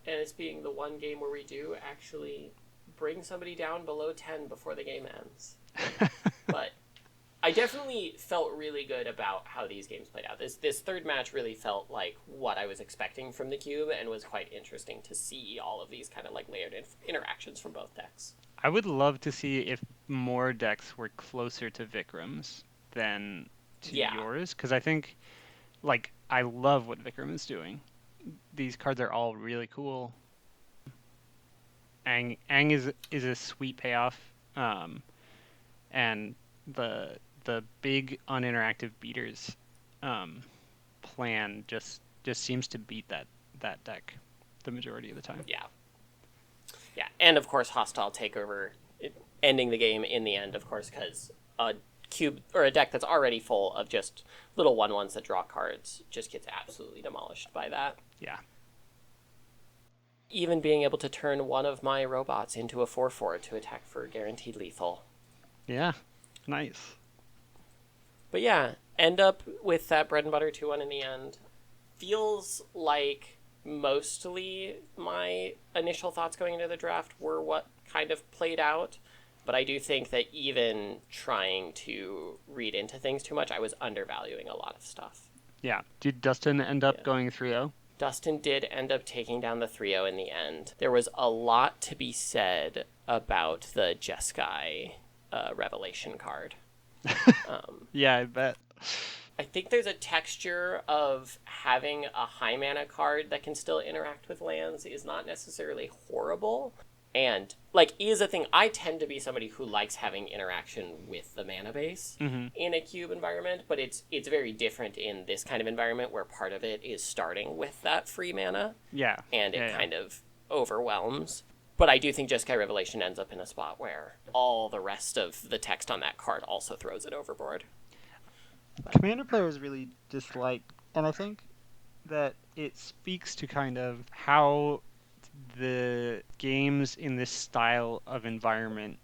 S1: And it's being the one game where we do actually bring somebody down below 10 before the game ends. But I definitely felt really good about how these games played out. This third match really felt like what I was expecting from the cube and was quite interesting to see all of these kind of like layered interactions from both decks.
S2: I would love to see if more decks were closer to Vikram's than to yours, because I think, like, I love what Vikram is doing. These cards are all really cool. Aang is a sweet payoff, and the big uninteractive beaters plan just seems to beat that deck the majority of the time.
S1: Yeah, and of course hostile takeover, ending the game in the end, of course, because a cube or a deck that's already full of just little 1/1s that draw cards just gets absolutely demolished by that.
S2: Yeah.
S1: Even being able to turn one of my robots into a 4/4 to attack for guaranteed lethal.
S2: Yeah, nice.
S1: But yeah, end up with that bread and butter 2/1 in the end. Feels like mostly my initial thoughts going into the draft were what kind of played out, but I do think that even trying to read into things too much, I was undervaluing a lot of stuff.
S2: Yeah. Did Dustin end up going 3-0?
S1: Dustin did end up taking down the 3-0 in the end. There was a lot to be said about the Jeskai Revelation card.
S2: Yeah, I bet.
S1: I think there's a texture of having a high mana card that can still interact with lands is not necessarily horrible. And, like, is a thing. I tend to be somebody who likes having interaction with the mana base in a cube environment, but it's very different in this kind of environment where part of it is starting with that free mana.
S2: Yeah.
S1: And it kind of overwhelms. But I do think Jeskai Revelation ends up in a spot where all the rest of the text on that card also throws it overboard.
S2: Commander players really dislike, and I think that it speaks to kind of how the games in this style of environment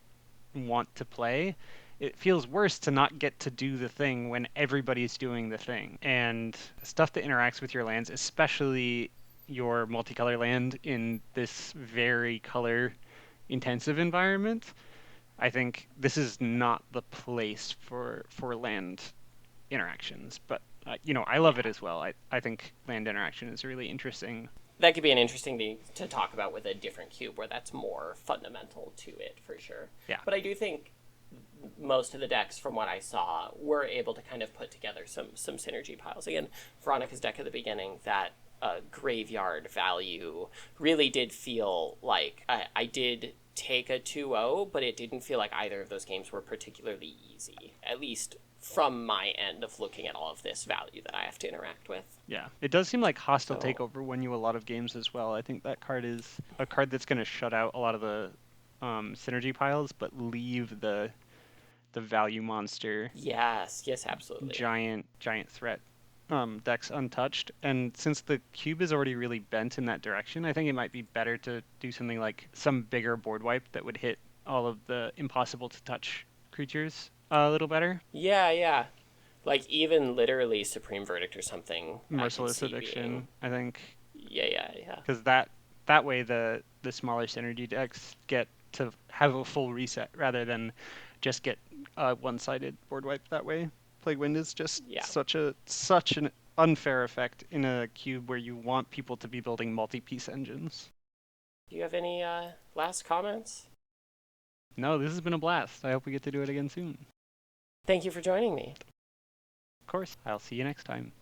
S2: want to play, it feels worse to not get to do the thing when everybody's doing the thing. And stuff that interacts with your lands, especially your multicolor land in this very color intensive environment, I think this is not the place for land interactions. But I love it
S1: Yeah.
S2: as well. I think land interaction is really interesting.
S1: That could be an interesting thing to talk about with a different cube where that's more fundamental to it for sure.
S2: Yeah.
S1: But I do think most of the decks, from what I saw, were able to kind of put together some synergy piles. Again, Veronica's deck at the beginning, that graveyard value really did feel like I did take a 2-0, but it didn't feel like either of those games were particularly easy, at least from my end of looking at all of this value that I have to interact with.
S2: Yeah, it does seem like hostile
S1: So,
S2: takeover win you a lot of games as well. I think that card is a card that's going to shut out a lot of the synergy piles, but leave the value monster
S1: yes, absolutely.
S2: giant threat decks untouched. And since the cube is already really bent in that direction, I think it might be better to do something like some bigger board wipe that would hit all of the impossible to touch creatures a little better.
S1: Yeah. Like even literally Supreme Verdict or something, I could
S2: Merciless
S1: see being.
S2: Eviction, I think,
S1: Yeah.
S2: because that way the smaller synergy decks get to have a full reset rather than just get a one-sided board wipe that way. Plague Wind is just
S1: Yeah.
S2: such an unfair effect in a cube where you want people to be building multi-piece engines.
S1: Do you have any last comments?
S2: No, this has been a blast. I hope we get to do it again soon.
S1: Thank you for joining me.
S2: Of course, I'll see you next time.